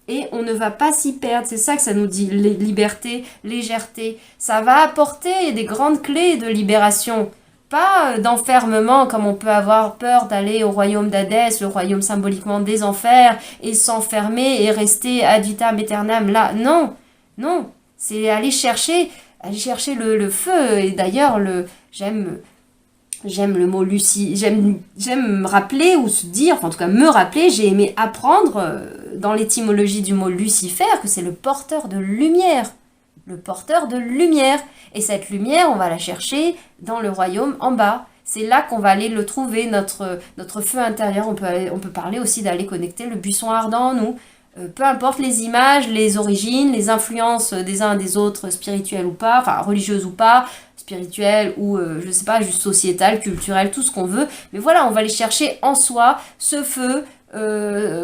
Et on ne va pas s'y perdre. C'est ça que ça nous dit, liberté, légèreté. Ça va apporter des grandes clés de libération. Pas d'enfermement comme on peut avoir peur d'aller au royaume d'Hadès, le royaume symboliquement des enfers, et s'enfermer et rester ad vitam aeternam là. Non, non, c'est aller chercher le feu. Et d'ailleurs, j'aime le mot Lucie, j'aime me rappeler ou se dire, enfin en tout cas me rappeler, j'ai aimé apprendre dans l'étymologie du mot Lucifer que c'est le porteur de lumière. Le porteur de lumière. Et cette lumière, on va la chercher dans le royaume en bas. C'est là qu'on va aller le trouver, notre feu intérieur. On peut parler aussi d'aller connecter le buisson ardent en nous. Peu importe les images, les origines, les influences des uns et des autres, spirituelles ou pas, enfin religieuses ou pas, spirituelles ou, je sais pas, juste sociétales, culturelles, tout ce qu'on veut. Mais voilà, on va aller chercher en soi ce feu,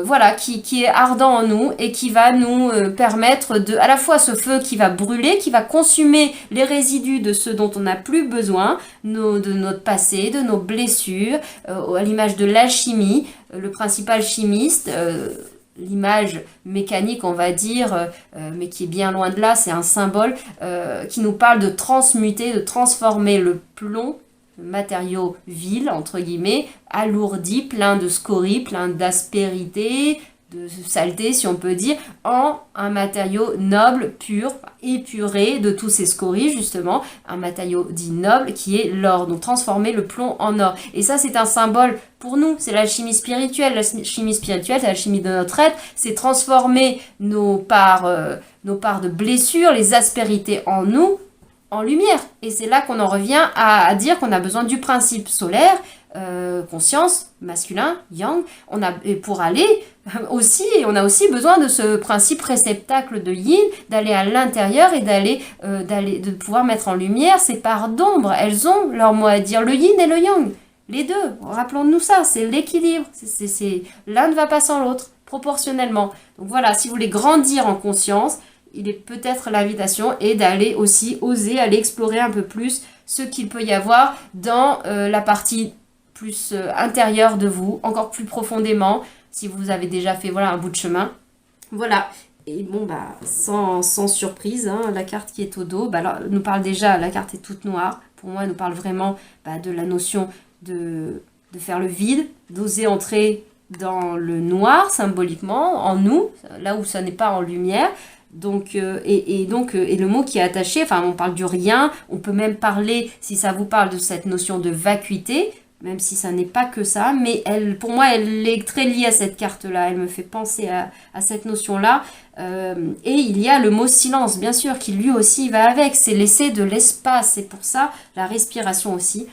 voilà, qui est ardent en nous et qui va nous permettre à la fois ce feu qui va brûler, qui va consumer les résidus de ce dont on n'a plus besoin, de notre passé, de nos blessures, à l'image de l'alchimie, le principal chimiste, l'image mécanique, on va dire, mais qui est bien loin de là, c'est un symbole qui nous parle de transmuter, de transformer le plomb, matériau vil, entre guillemets, alourdi, plein de scories, plein d'aspérité, de saleté, si on peut dire, en un matériau noble, pur, épuré de tous ces scories, justement, un matériau dit noble qui est l'or, donc transformer le plomb en or. Et ça, c'est un symbole pour nous, c'est l'alchimie spirituelle. L'alchimie spirituelle, c'est l'alchimie de notre être, c'est transformer nos parts de blessures, les aspérités en nous, en lumière. Et c'est là qu'on en revient à dire qu'on a besoin du principe solaire, conscience, masculin, yang, et pour aller aussi, on a aussi besoin de ce principe réceptacle de yin, d'aller à l'intérieur et de pouvoir mettre en lumière ces parts d'ombre. Elles ont leur mot à dire, le yin et le yang, les deux. Rappelons-nous ça, c'est l'équilibre. L'un ne va pas sans l'autre, proportionnellement. Donc voilà, si vous voulez grandir en conscience, il est peut-être l'invitation et d'aller aussi oser aller explorer un peu plus ce qu'il peut y avoir dans la partie plus intérieure de vous, encore plus profondément, si vous avez déjà fait un bout de chemin. Voilà. Et bon, sans surprise, hein, la carte qui est au dos, alors, nous parle déjà, la carte est toute noire. Pour moi, elle nous parle vraiment de la notion de faire le vide, d'oser entrer dans le noir symboliquement, en nous, là où ça n'est pas en lumière. Donc, et le mot qui est attaché, on parle du rien, on peut même parler, si ça vous parle de cette notion de vacuité, même si ça n'est pas que ça, mais elle, pour moi, elle est très liée à cette carte-là, elle me fait penser à cette notion-là. Et il y a le mot silence, bien sûr, qui lui aussi va avec, c'est laisser de l'espace, c'est pour ça la respiration aussi.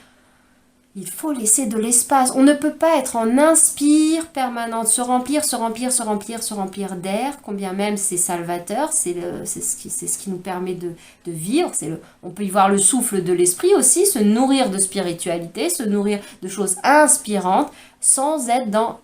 Il faut laisser de l'espace. On ne peut pas être en inspire permanente, se remplir, se remplir, se remplir, se remplir d'air, combien même c'est salvateur, c'est ce qui nous permet de vivre. On peut y voir le souffle de l'esprit aussi, se nourrir de spiritualité, se nourrir de choses inspirantes, sans être dans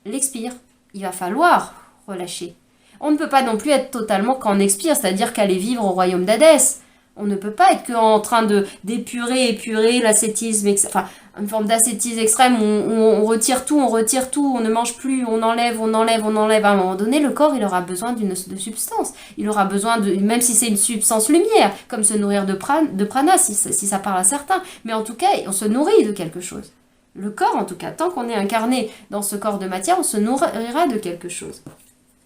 l'expire. Il va falloir relâcher. On ne peut pas non plus être totalement qu'en expire, c'est-à-dire qu'aller vivre au royaume d'Hadès. On ne peut pas être qu'en train épurer l'ascétisme, enfin, une forme d'ascétisme extrême où on retire tout, on ne mange plus, on enlève. À un moment donné, le corps, il aura besoin de substance. Il aura besoin même si c'est une substance lumière, comme se nourrir de prana, si ça parle à certains. Mais en tout cas, on se nourrit de quelque chose. Le corps, en tout cas, tant qu'on est incarné dans ce corps de matière, on se nourrira de quelque chose.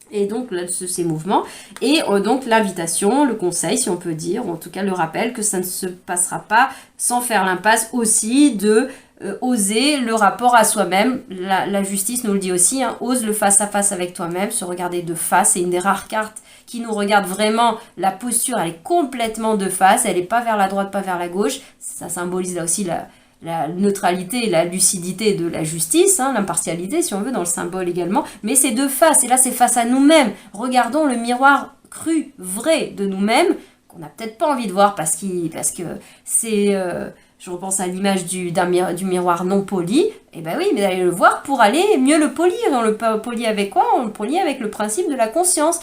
Et donc ces mouvements, et donc l'invitation, le conseil si on peut dire, ou en tout cas le rappel que ça ne se passera pas sans faire l'impasse aussi de oser le rapport à soi-même. La justice nous le dit aussi, hein, ose le face à face avec toi-même, se regarder de face, c'est une des rares cartes qui nous regarde vraiment, la posture elle est complètement de face, elle n'est pas vers la droite, pas vers la gauche, ça symbolise là aussi la neutralité et la lucidité de la justice, hein, l'impartialité si on veut dans le symbole également, mais c'est de face, et là c'est face à nous-mêmes. Regardons le miroir cru, vrai de nous-mêmes, qu'on n'a peut-être pas envie de voir parce que c'est, je repense à l'image du miroir non poli, et ben oui, mais d'aller le voir pour aller mieux le polir, et on le polit avec quoi? On le polit avec le principe de la conscience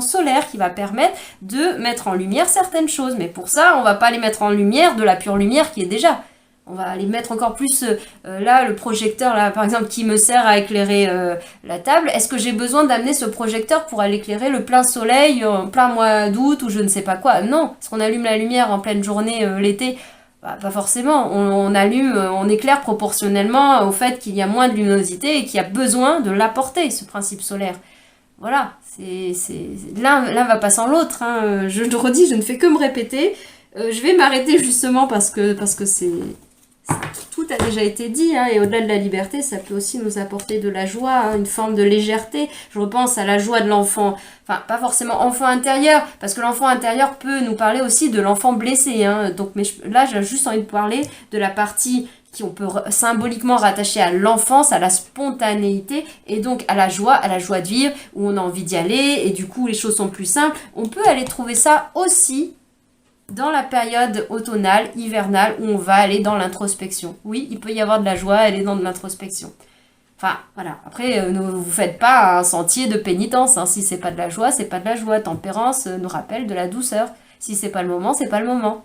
solaire qui va permettre de mettre en lumière certaines choses, mais pour ça on va pas les mettre en lumière de la pure lumière qui est déjà. On va aller mettre encore plus, là, le projecteur, là, par exemple, qui me sert à éclairer la table. Est-ce que j'ai besoin d'amener ce projecteur pour aller éclairer le plein soleil, en plein mois d'août ou je ne sais pas quoi? Non, est-ce qu'on allume la lumière en pleine journée l'été? Bah, pas forcément. On éclaire proportionnellement au fait qu'il y a moins de luminosité et qu'il y a besoin de l'apporter, ce principe solaire. Voilà, l'un va pas sans l'autre. Hein. Je le redis, je ne fais que me répéter. Je vais m'arrêter justement parce que tout a déjà été dit, hein, et au-delà de la liberté, ça peut aussi nous apporter de la joie, hein, une forme de légèreté. Je repense à la joie de l'enfant, enfin pas forcément enfant intérieur, parce que l'enfant intérieur peut nous parler aussi de l'enfant blessé. Hein, donc, là, j'ai juste envie de parler de la partie qu'on peut symboliquement rattacher à l'enfance, à la spontanéité, et donc à la joie de vivre, où on a envie d'y aller, et du coup les choses sont plus simples. On peut aller trouver ça aussi dans la période automnale, hivernale, où on va aller dans l'introspection. Oui, il peut y avoir de la joie, aller dans de l'introspection. Enfin, voilà. Après, ne vous faites pas un sentier de pénitence. Hein. Si c'est pas de la joie, c'est pas de la joie. Tempérance nous rappelle de la douceur. Si c'est pas le moment, c'est pas le moment.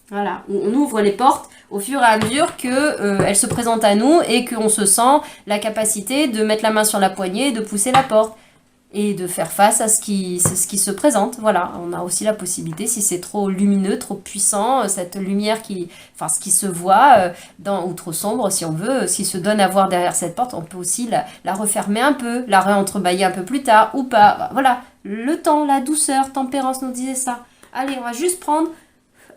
Voilà. On ouvre les portes au fur et à mesure qu'elles se présentent à nous et qu'on se sent la capacité de mettre la main sur la poignée et de pousser la porte. Et de faire face à ce qui se présente. Voilà, on a aussi la possibilité, si c'est trop lumineux, trop puissant, cette lumière ce qui se voit, ou trop sombre, si on veut, ce qui se donne à voir derrière cette porte, on peut aussi la refermer un peu, la réentrebâiller un peu plus tard, ou pas. Voilà, le temps, la douceur, Tempérance nous disait ça. Allez, on va juste prendre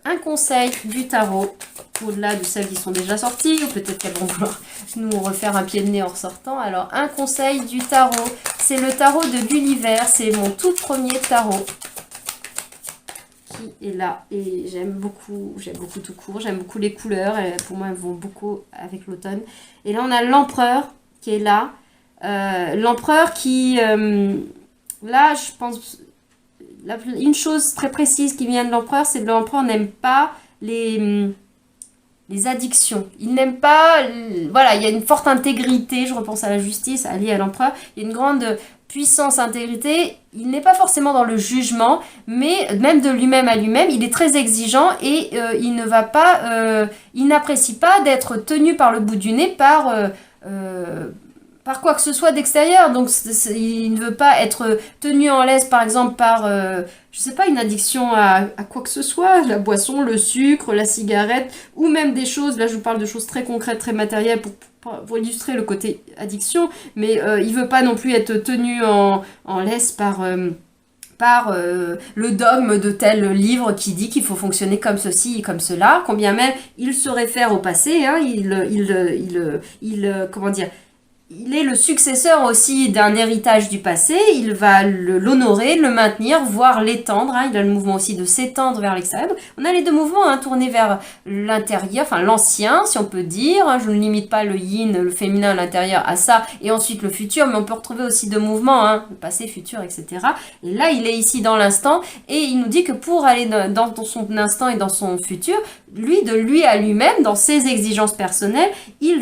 un conseil du tarot, au-delà de celles qui sont déjà sorties, ou peut-être qu'elles vont vouloir nous refaire un pied de nez en ressortant. Alors, un conseil du tarot, c'est le tarot de l'univers, c'est mon tout premier tarot qui est là. Et j'aime beaucoup tout court, j'aime beaucoup les couleurs, pour moi elles vont beaucoup avec l'automne. Et là, on a l'empereur qui est là, l'empereur qui, là, je pense... Une chose très précise qui vient de l'empereur, c'est que l'empereur n'aime pas les addictions. Il n'aime pas... Voilà, il y a une forte intégrité, je repense à la justice, alliée à l'empereur. Il y a une grande puissance, intégrité. Il n'est pas forcément dans le jugement, mais même de lui-même à lui-même, il est très exigeant et il ne va pas... il n'apprécie pas d'être tenu par le bout du nez par quoi que ce soit d'extérieur. Donc il ne veut pas être tenu en laisse par exemple par je sais pas, une addiction à quoi que ce soit, la boisson, le sucre, la cigarette, ou même des choses, là je vous parle de choses très concrètes, très matérielles pour illustrer le côté addiction, mais il veut pas non plus être tenu en laisse par le dogme de tel livre qui dit qu'il faut fonctionner comme ceci et comme cela, combien même il se réfère au passé, hein, comment dire, il est le successeur aussi d'un héritage du passé, il va l'honorer, le maintenir, voire l'étendre, hein, il a le mouvement aussi de s'étendre vers l'extérieur. On a les deux mouvements, hein, tournés vers l'intérieur, enfin l'ancien, si on peut dire, hein, je ne limite pas le yin, le féminin à l'intérieur à ça, et ensuite le futur, mais on peut retrouver aussi deux mouvements, hein, le passé, futur, etc. Et là, il est ici dans l'instant, et il nous dit que pour aller dans son instant et dans son futur, de lui à lui-même, dans ses exigences personnelles, il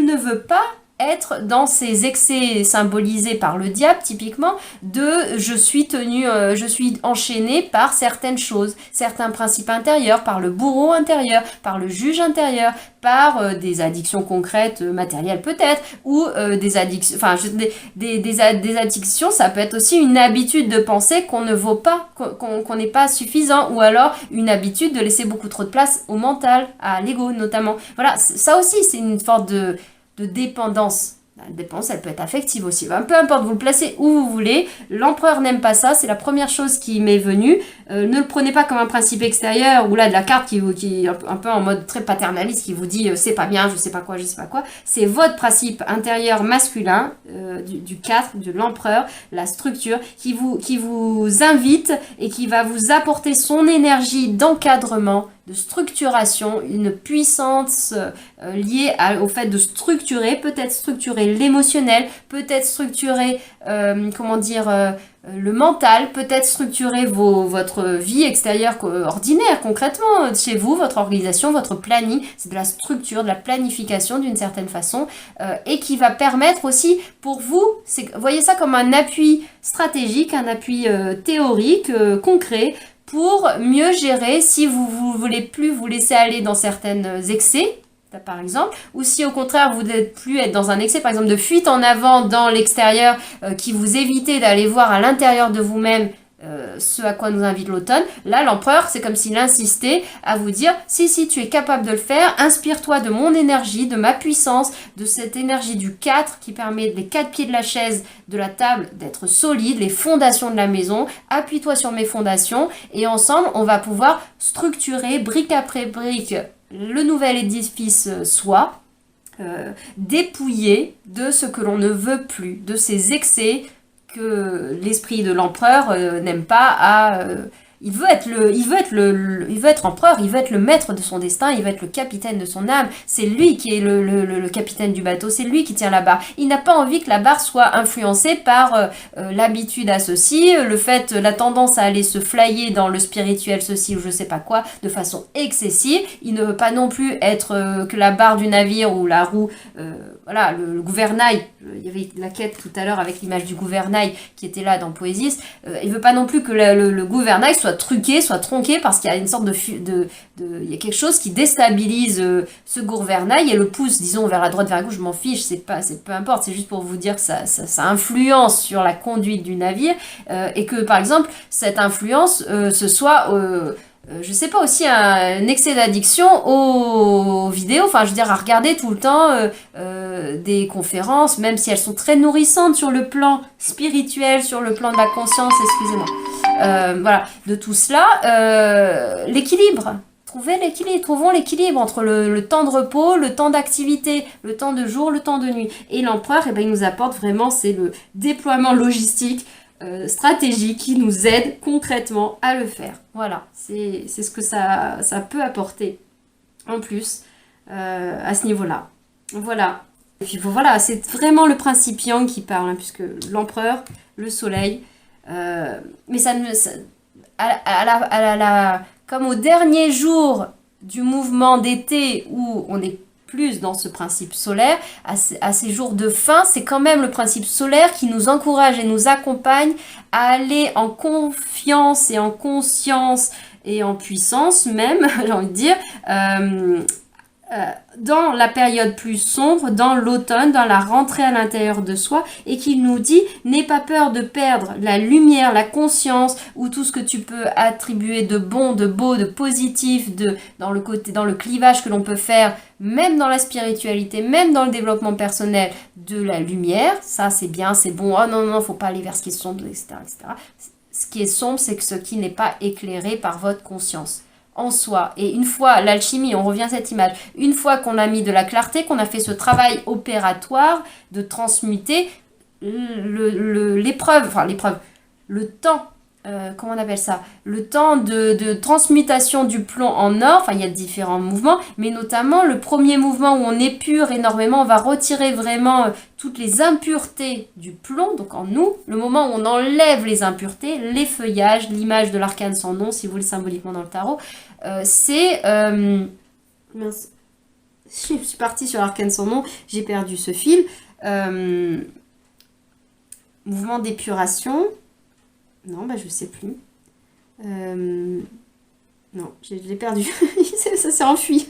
ne veut pas être dans ces excès symbolisés par le diable, typiquement, je suis enchaîné par certaines choses, certains principes intérieurs, par le bourreau intérieur, par le juge intérieur, par des addictions concrètes, matérielles peut-être, ou des addictions, enfin, des addictions, ça peut être aussi une habitude de penser qu'on ne vaut pas, qu'on n'est pas suffisant, ou alors une habitude de laisser beaucoup trop de place au mental, à l'ego notamment. Voilà, ça aussi, c'est une sorte de dépendance. La dépendance, elle peut être affective aussi. Peu importe, vous le placez où vous voulez. L'empereur n'aime pas ça. C'est la première chose qui m'est venue. Ne le prenez pas comme un principe extérieur ou là de la carte qui est un peu en mode très paternaliste qui vous dit c'est pas bien, je sais pas quoi, je sais pas quoi. C'est votre principe intérieur masculin du 4, de l'empereur, la structure qui vous invite et qui va vous apporter son énergie d'encadrement, de structuration, une puissance liée au fait de structurer, peut-être structurer l'émotionnel, peut-être structurer, le mental, peut-être structurer votre vie extérieure ordinaire, concrètement, chez vous, votre organisation, votre planning, c'est de la structure, de la planification d'une certaine façon, et qui va permettre aussi pour vous, voyez ça comme un appui stratégique, un appui théorique, concret, pour mieux gérer si vous voulez plus vous laisser aller dans certains excès, par exemple, ou si au contraire vous n'êtes plus être dans un excès, par exemple de fuite en avant dans l'extérieur, qui vous évitez d'aller voir à l'intérieur de vous-même ce à quoi nous invite l'automne. Là, l'empereur, c'est comme s'il insistait à vous dire, si tu es capable de le faire, inspire-toi de mon énergie, de ma puissance, de cette énergie du 4 qui permet les 4 pieds de la chaise, de la table, d'être solide, les fondations de la maison, appuie-toi sur mes fondations, et ensemble, on va pouvoir structurer, brique après brique, le nouvel édifice soit dépouillé de ce que l'on ne veut plus, de ces excès que l'esprit de l'empereur n'aime pas il veut être empereur, il veut être le maître de son destin, il veut être le capitaine de son âme. C'est lui qui est le capitaine du bateau, c'est lui qui tient la barre. Il n'a pas envie que la barre soit influencée par l'habitude à ceci, la tendance à aller se flyer dans le spirituel ceci ou je sais pas quoi, de façon excessive. Il ne veut pas non plus être que la barre du navire ou la roue, le gouvernail. Il y avait la quête tout à l'heure avec l'image du gouvernail qui était là dans Poésis. Il veut pas non plus que le gouvernail soit truqué, soit tronqué parce qu'il y a une sorte il y a quelque chose qui déstabilise ce gouvernail et le pousse, disons, vers la droite, vers la gauche, je m'en fiche, peu importe, c'est juste pour vous dire que ça influence sur la conduite du navire et que, par exemple, cette influence, ce soit... je sais pas, aussi un excès d'addiction aux vidéos, enfin je veux dire à regarder tout le temps des conférences, même si elles sont très nourrissantes sur le plan spirituel, sur le plan de la conscience, excusez-moi. Voilà, de tout cela, l'équilibre. Trouvons l'équilibre entre le temps de repos, le temps d'activité, le temps de jour, le temps de nuit. Et l'empereur, il nous apporte vraiment, c'est le déploiement logistique, stratégie qui nous aide concrètement à le faire. Voilà, c'est ce que ça peut apporter en plus à ce niveau-là. Voilà. Et puis voilà, c'est vraiment le principe yang qui parle, hein, puisque l'empereur, le soleil, mais comme au dernier jour du mouvement d'été où on est plus dans ce principe solaire, à ces jours de fin, c'est quand même le principe solaire qui nous encourage et nous accompagne à aller en confiance et en conscience et en puissance même, j'ai envie de dire, dans la période plus sombre, dans l'automne, dans la rentrée à l'intérieur de soi, et qui nous dit n'aie pas peur de perdre la lumière, la conscience, ou tout ce que tu peux attribuer de bon, de beau, de positif, dans le clivage que l'on peut faire, même dans la spiritualité, même dans le développement personnel, de la lumière. Ça c'est bien, c'est bon, oh non, faut pas aller vers ce qui est sombre, etc., etc. ce qui est sombre, c'est que ce qui n'est pas éclairé par votre conscience en soi. Et une fois, l'alchimie, on revient à cette image, une fois qu'on a mis de la clarté, qu'on a fait ce travail opératoire de transmuter l'épreuve, le temps, comment on appelle ça, le temps de transmutation du plomb en or, il y a différents mouvements, mais notamment le premier mouvement où on épure énormément, on va retirer vraiment toutes les impuretés du plomb, donc en nous, le moment où on enlève les impuretés, les feuillages, l'image de l'arcane sans nom, si vous voulez symboliquement dans le tarot, c'est... mince, je suis partie sur l'arcane sans nom, j'ai perdu ce fil. Mouvement d'épuration. Non, je sais plus. Non, je l'ai perdu. Ça s'est enfui.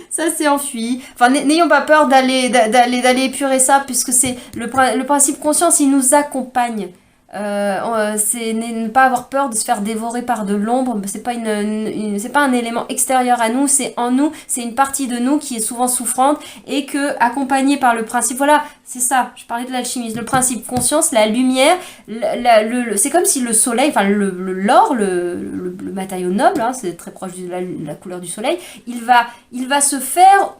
Ça s'est enfui. Enfin, n'ayons pas peur d'aller épurer ça, puisque c'est le principe conscience, il nous accompagne. C'est ne pas avoir peur de se faire dévorer par de l'ombre. C'est pas c'est pas un élément extérieur à nous, c'est en nous, c'est une partie de nous qui est souvent souffrante et que accompagnée par le principe, voilà, c'est ça, je parlais de l'alchimie, le principe conscience, la lumière, c'est comme si le soleil, l'or, le matériau noble, hein, c'est très proche de la couleur du soleil, il va se faire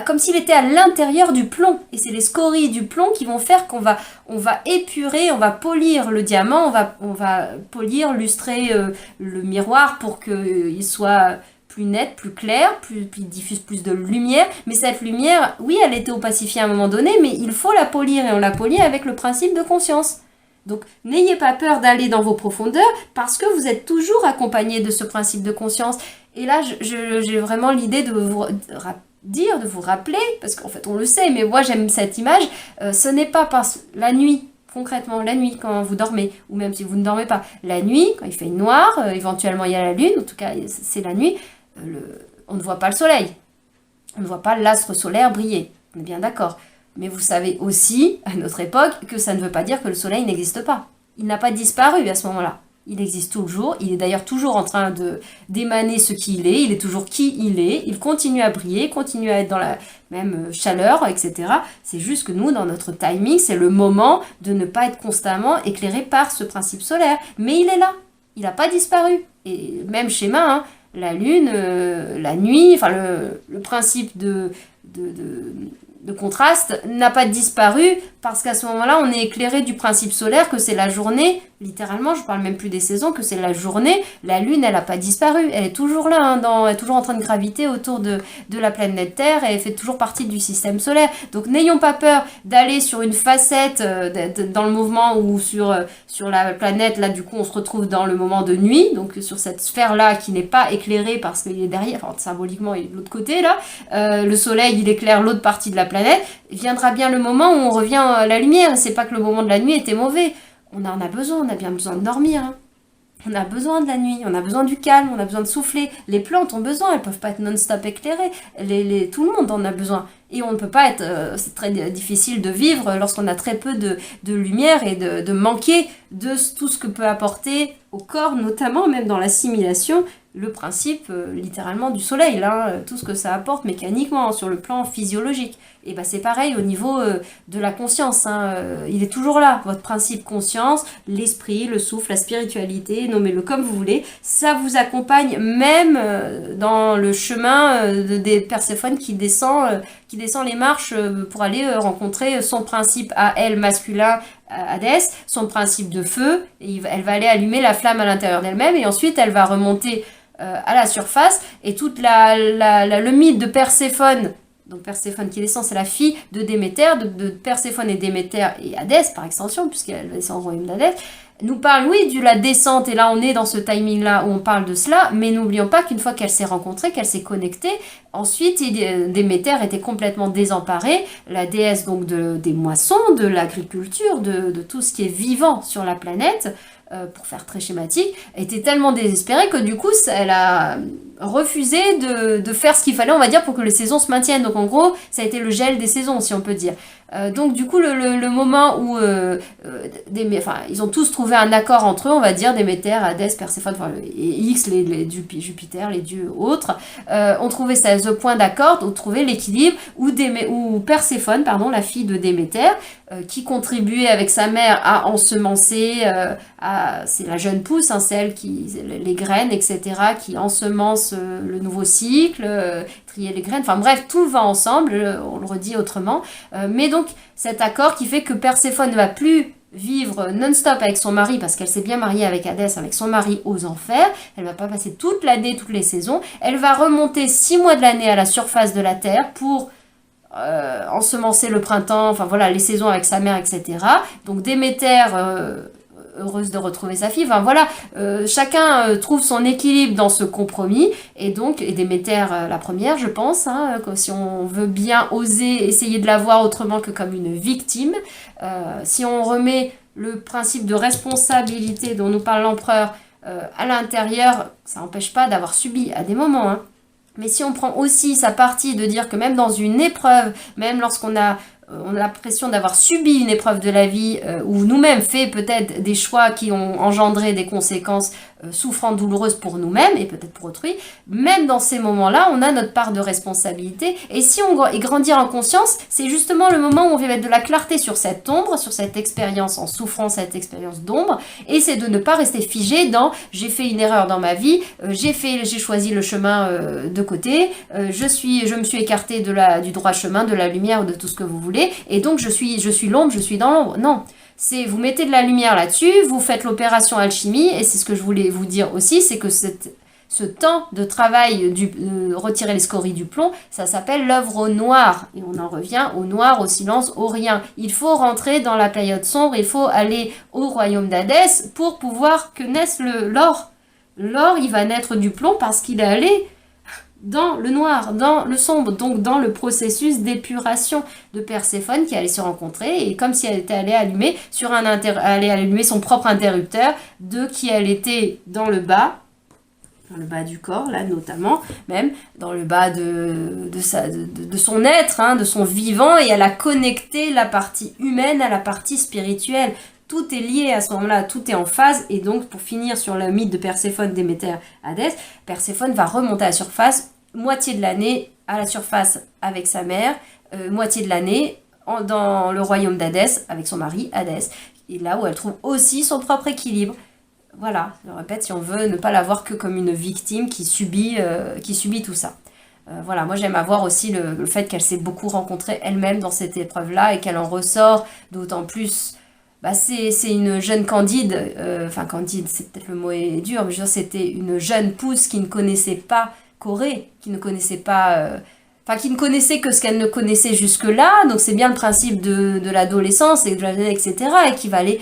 comme s'il était à l'intérieur du plomb. Et c'est les scories du plomb qui vont faire qu'on va épurer, on va polir le diamant, on va polir, lustrer le miroir pour qu'il soit plus net, plus clair, plus diffuse plus de lumière. Mais cette lumière, oui, elle était opacifiée à un moment donné, mais il faut la polir, et on la polit avec le principe de conscience. Donc, n'ayez pas peur d'aller dans vos profondeurs, parce que vous êtes toujours accompagné de ce principe de conscience. Et là, j'ai vraiment l'idée de vous de vous rappeler, parce qu'en fait on le sait, mais moi j'aime cette image, ce n'est pas parce la nuit, concrètement la nuit quand vous dormez, ou même si vous ne dormez pas, la nuit, quand il fait noir, éventuellement il y a la lune, en tout cas c'est la nuit, on ne voit pas le soleil, on ne voit pas l'astre solaire briller, on est bien d'accord, mais vous savez aussi, à notre époque, que ça ne veut pas dire que le soleil n'existe pas, il n'a pas disparu à ce moment-là. Il existe toujours, il est d'ailleurs toujours en train d'émaner ce qu'il est, il est toujours qui il est, il continue à briller, continue à être dans la même chaleur, etc. C'est juste que nous, dans notre timing, c'est le moment de ne pas être constamment éclairé par ce principe solaire. Mais il est là, il n'a pas disparu. Et même schéma, hein, la lune, la nuit, le principe de contraste n'a pas disparu parce qu'à ce moment-là, on est éclairé du principe solaire que c'est la journée, littéralement, je parle même plus des saisons, que c'est la journée, la lune, elle n'a pas disparu, elle est toujours là, hein, elle est toujours en train de graviter autour de la planète Terre et elle fait toujours partie du système solaire. Donc n'ayons pas peur d'aller sur une facette dans le mouvement ou sur la planète, là du coup on se retrouve dans le moment de nuit, donc sur cette sphère-là qui n'est pas éclairée parce qu'il est derrière, enfin symboliquement il est de l'autre côté là, le soleil il éclaire l'autre partie de la planète, viendra bien le moment où on revient à la lumière, c'est pas que le moment de la nuit était mauvais, on en a besoin, on a bien besoin de dormir, hein. On a besoin de la nuit, on a besoin du calme, on a besoin de souffler. Les plantes ont besoin, elles peuvent pas être non-stop éclairées. Tout le monde en a besoin. Et on ne peut pas être... c'est très difficile de vivre lorsqu'on a très peu de lumière et de manquer de tout ce que peut apporter au corps, notamment même dans l'assimilation, le principe littéralement du soleil, là, tout ce que ça apporte mécaniquement sur le plan physiologique. Et ben c'est pareil au niveau de la conscience, hein, il est toujours là, votre principe conscience, l'esprit, le souffle, la spiritualité, nommez-le comme vous voulez, ça vous accompagne même dans le chemin des Perséphone qui descend les marches pour aller rencontrer son principe à elle masculin, Hadès, son principe de feu, et elle va aller allumer la flamme à l'intérieur d'elle-même, et ensuite elle va remonter à la surface, et toute le mythe de Perséphone, donc Perséphone qui descend, c'est la fille de Déméter, de Perséphone et Déméter et Hadès par extension, puisqu'elle descend au royaume d'Hadès, nous parle, oui, de la descente, et là on est dans ce timing-là où on parle de cela, mais n'oublions pas qu'une fois qu'elle s'est rencontrée, qu'elle s'est connectée, ensuite Déméter était complètement désemparée, la déesse donc des moissons, de l'agriculture, de tout ce qui est vivant sur la planète, pour faire très schématique, était tellement désespérée que du coup elle a refusé de faire ce qu'il fallait, on va dire, pour que les saisons se maintiennent. Donc en gros, ça a été le gel des saisons, si on peut dire. Donc du coup, le moment où ils ont tous trouvé un accord entre eux, on va dire, Déméter, Hadès, Perséphone, et X, Jupiter, les dieux autres, ont trouvé ce point d'accord, ont trouvé l'équilibre où Perséphone, pardon, la fille de Déméter, qui contribuait avec sa mère à ensemencer, c'est la jeune pousse, hein, celle les graines, etc., qui ensemence le nouveau cycle, trier les graines, enfin bref, tout va ensemble, on le redit autrement, mais donc cet accord qui fait que Perséphone ne va plus vivre non-stop avec son mari, parce qu'elle s'est bien mariée avec Hadès, avec son mari aux enfers, elle va pas passer toute l'année, toutes les saisons, elle va remonter 6 mois de l'année à la surface de la terre pour ensemencer le printemps, enfin voilà, les saisons avec sa mère, etc. Donc Déméter, heureuse de retrouver sa fille, enfin voilà, chacun trouve son équilibre dans ce compromis, et Déméter la première, je pense, hein, si on veut bien oser essayer de la voir autrement que comme une victime, si on remet le principe de responsabilité dont nous parle l'empereur à l'intérieur, ça n'empêche pas d'avoir subi à des moments, hein. Mais si on prend aussi sa partie de dire que même dans une épreuve, même lorsqu'on a l'impression d'avoir subi une épreuve de la vie ou nous-mêmes fait peut-être des choix qui ont engendré des conséquences souffrantes, douloureuses pour nous-mêmes et peut-être pour autrui, même dans ces moments-là, on a notre part de responsabilité. Et si on grandit en conscience, c'est justement le moment où on va mettre de la clarté sur cette ombre, sur cette expérience en souffrance, cette expérience d'ombre, et c'est de ne pas rester figé dans « j'ai fait une erreur dans ma vie, j'ai choisi le chemin de côté, je me suis écarté du droit chemin, de la lumière ou de tout ce que vous voulez, et donc je suis l'ombre, je suis dans l'ombre. » Non. Vous mettez de la lumière là-dessus, vous faites l'opération alchimie, et c'est ce que je voulais vous dire aussi, c'est que ce temps de travail, retirer les scories du plomb, ça s'appelle l'œuvre au noir. Et on en revient au noir, au silence, au rien. Il faut rentrer dans la période sombre, il faut aller au royaume d'Hadès pour pouvoir que naisse l'or. L'or, il va naître du plomb parce qu'il est allé dans le noir, dans le sombre, donc dans le processus d'épuration de Perséphone qui allait se rencontrer, et comme si elle était allée allumer son propre interrupteur de qui elle était dans le bas du corps, là notamment, même dans le bas de son être, hein, de son vivant, et elle a connecté la partie humaine à la partie spirituelle. Tout est lié à ce moment-là, tout est en phase, et donc pour finir sur le mythe de Perséphone, Déméter, Hadès, Perséphone va remonter à la surface, moitié de l'année à la surface avec sa mère, moitié de l'année dans le royaume d'Hadès avec son mari Hadès, et là où elle trouve aussi son propre équilibre. Voilà, je le répète, si on veut ne pas la voir que comme une victime qui subit tout ça. Voilà, moi j'aime avoir aussi le fait qu'elle s'est beaucoup rencontrée elle-même dans cette épreuve-là et qu'elle en ressort d'autant plus. C'est une jeune Candide, Candide, c'est peut-être le mot est dur, mais je veux dire, c'était une jeune pousse qui ne connaissait pas Corée, qui ne connaissait pas... qui ne connaissait que ce qu'elle ne connaissait jusque-là, donc c'est bien le principe de l'adolescence, et de etc., et qui va aller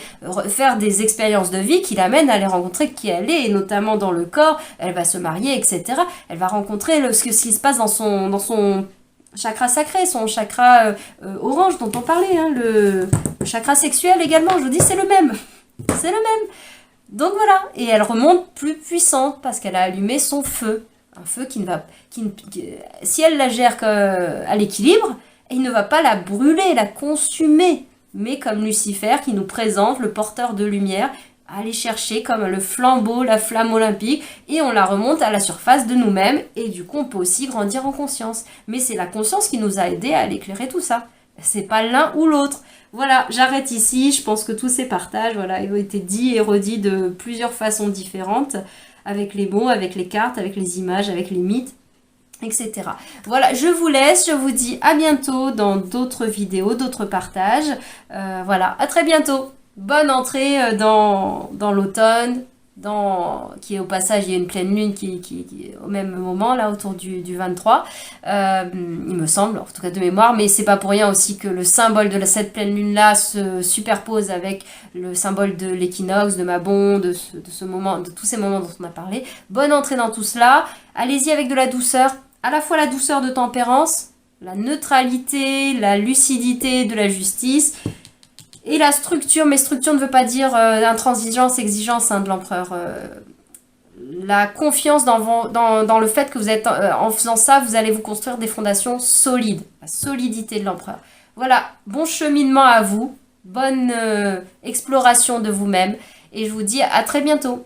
faire des expériences de vie qui l'amènent à aller rencontrer qui elle est, et notamment dans le corps, elle va se marier, etc. Elle va rencontrer ce qui se passe dans son chakra sacré, son chakra orange dont on parlait, hein, le chakra sexuel également, je vous dis, c'est le même. C'est le même. Donc voilà, et elle remonte plus puissante parce qu'elle a allumé son feu. Un feu si elle la gère à l'équilibre, il ne va pas la brûler, la consumer. Mais comme Lucifer qui nous présente le porteur de lumière, aller chercher comme le flambeau, la flamme olympique, et on la remonte à la surface de nous-mêmes, et du coup on peut aussi grandir en conscience. Mais c'est la conscience qui nous a aidés à éclairer tout ça. C'est pas l'un ou l'autre. Voilà, j'arrête ici, je pense que tous ces partages ont été dits et redits de plusieurs façons différentes, avec les mots, avec les cartes, avec les images, avec les mythes, etc. Voilà, je vous laisse, je vous dis à bientôt dans d'autres vidéos, d'autres partages. Voilà, à très bientôt. Bonne entrée dans l'automne, qui est au passage, il y a une pleine lune qui est au même moment, là, autour du 23, il me semble, en tout cas de mémoire, mais c'est pas pour rien aussi que le symbole de cette pleine lune-là se superpose avec le symbole de l'équinoxe, de Mabon, de ce moment, de tous ces moments dont on a parlé. Bonne entrée dans tout cela, allez-y avec de la douceur, à la fois la douceur de tempérance, la neutralité, la lucidité de la justice, et la structure, mais structure ne veut pas dire intransigeance, exigence, hein, de l'empereur. la confiance dans le fait que vous êtes, en faisant ça, vous allez vous construire des fondations solides. La solidité de l'empereur. Voilà, bon cheminement à vous, bonne exploration de vous-même et je vous dis à très bientôt.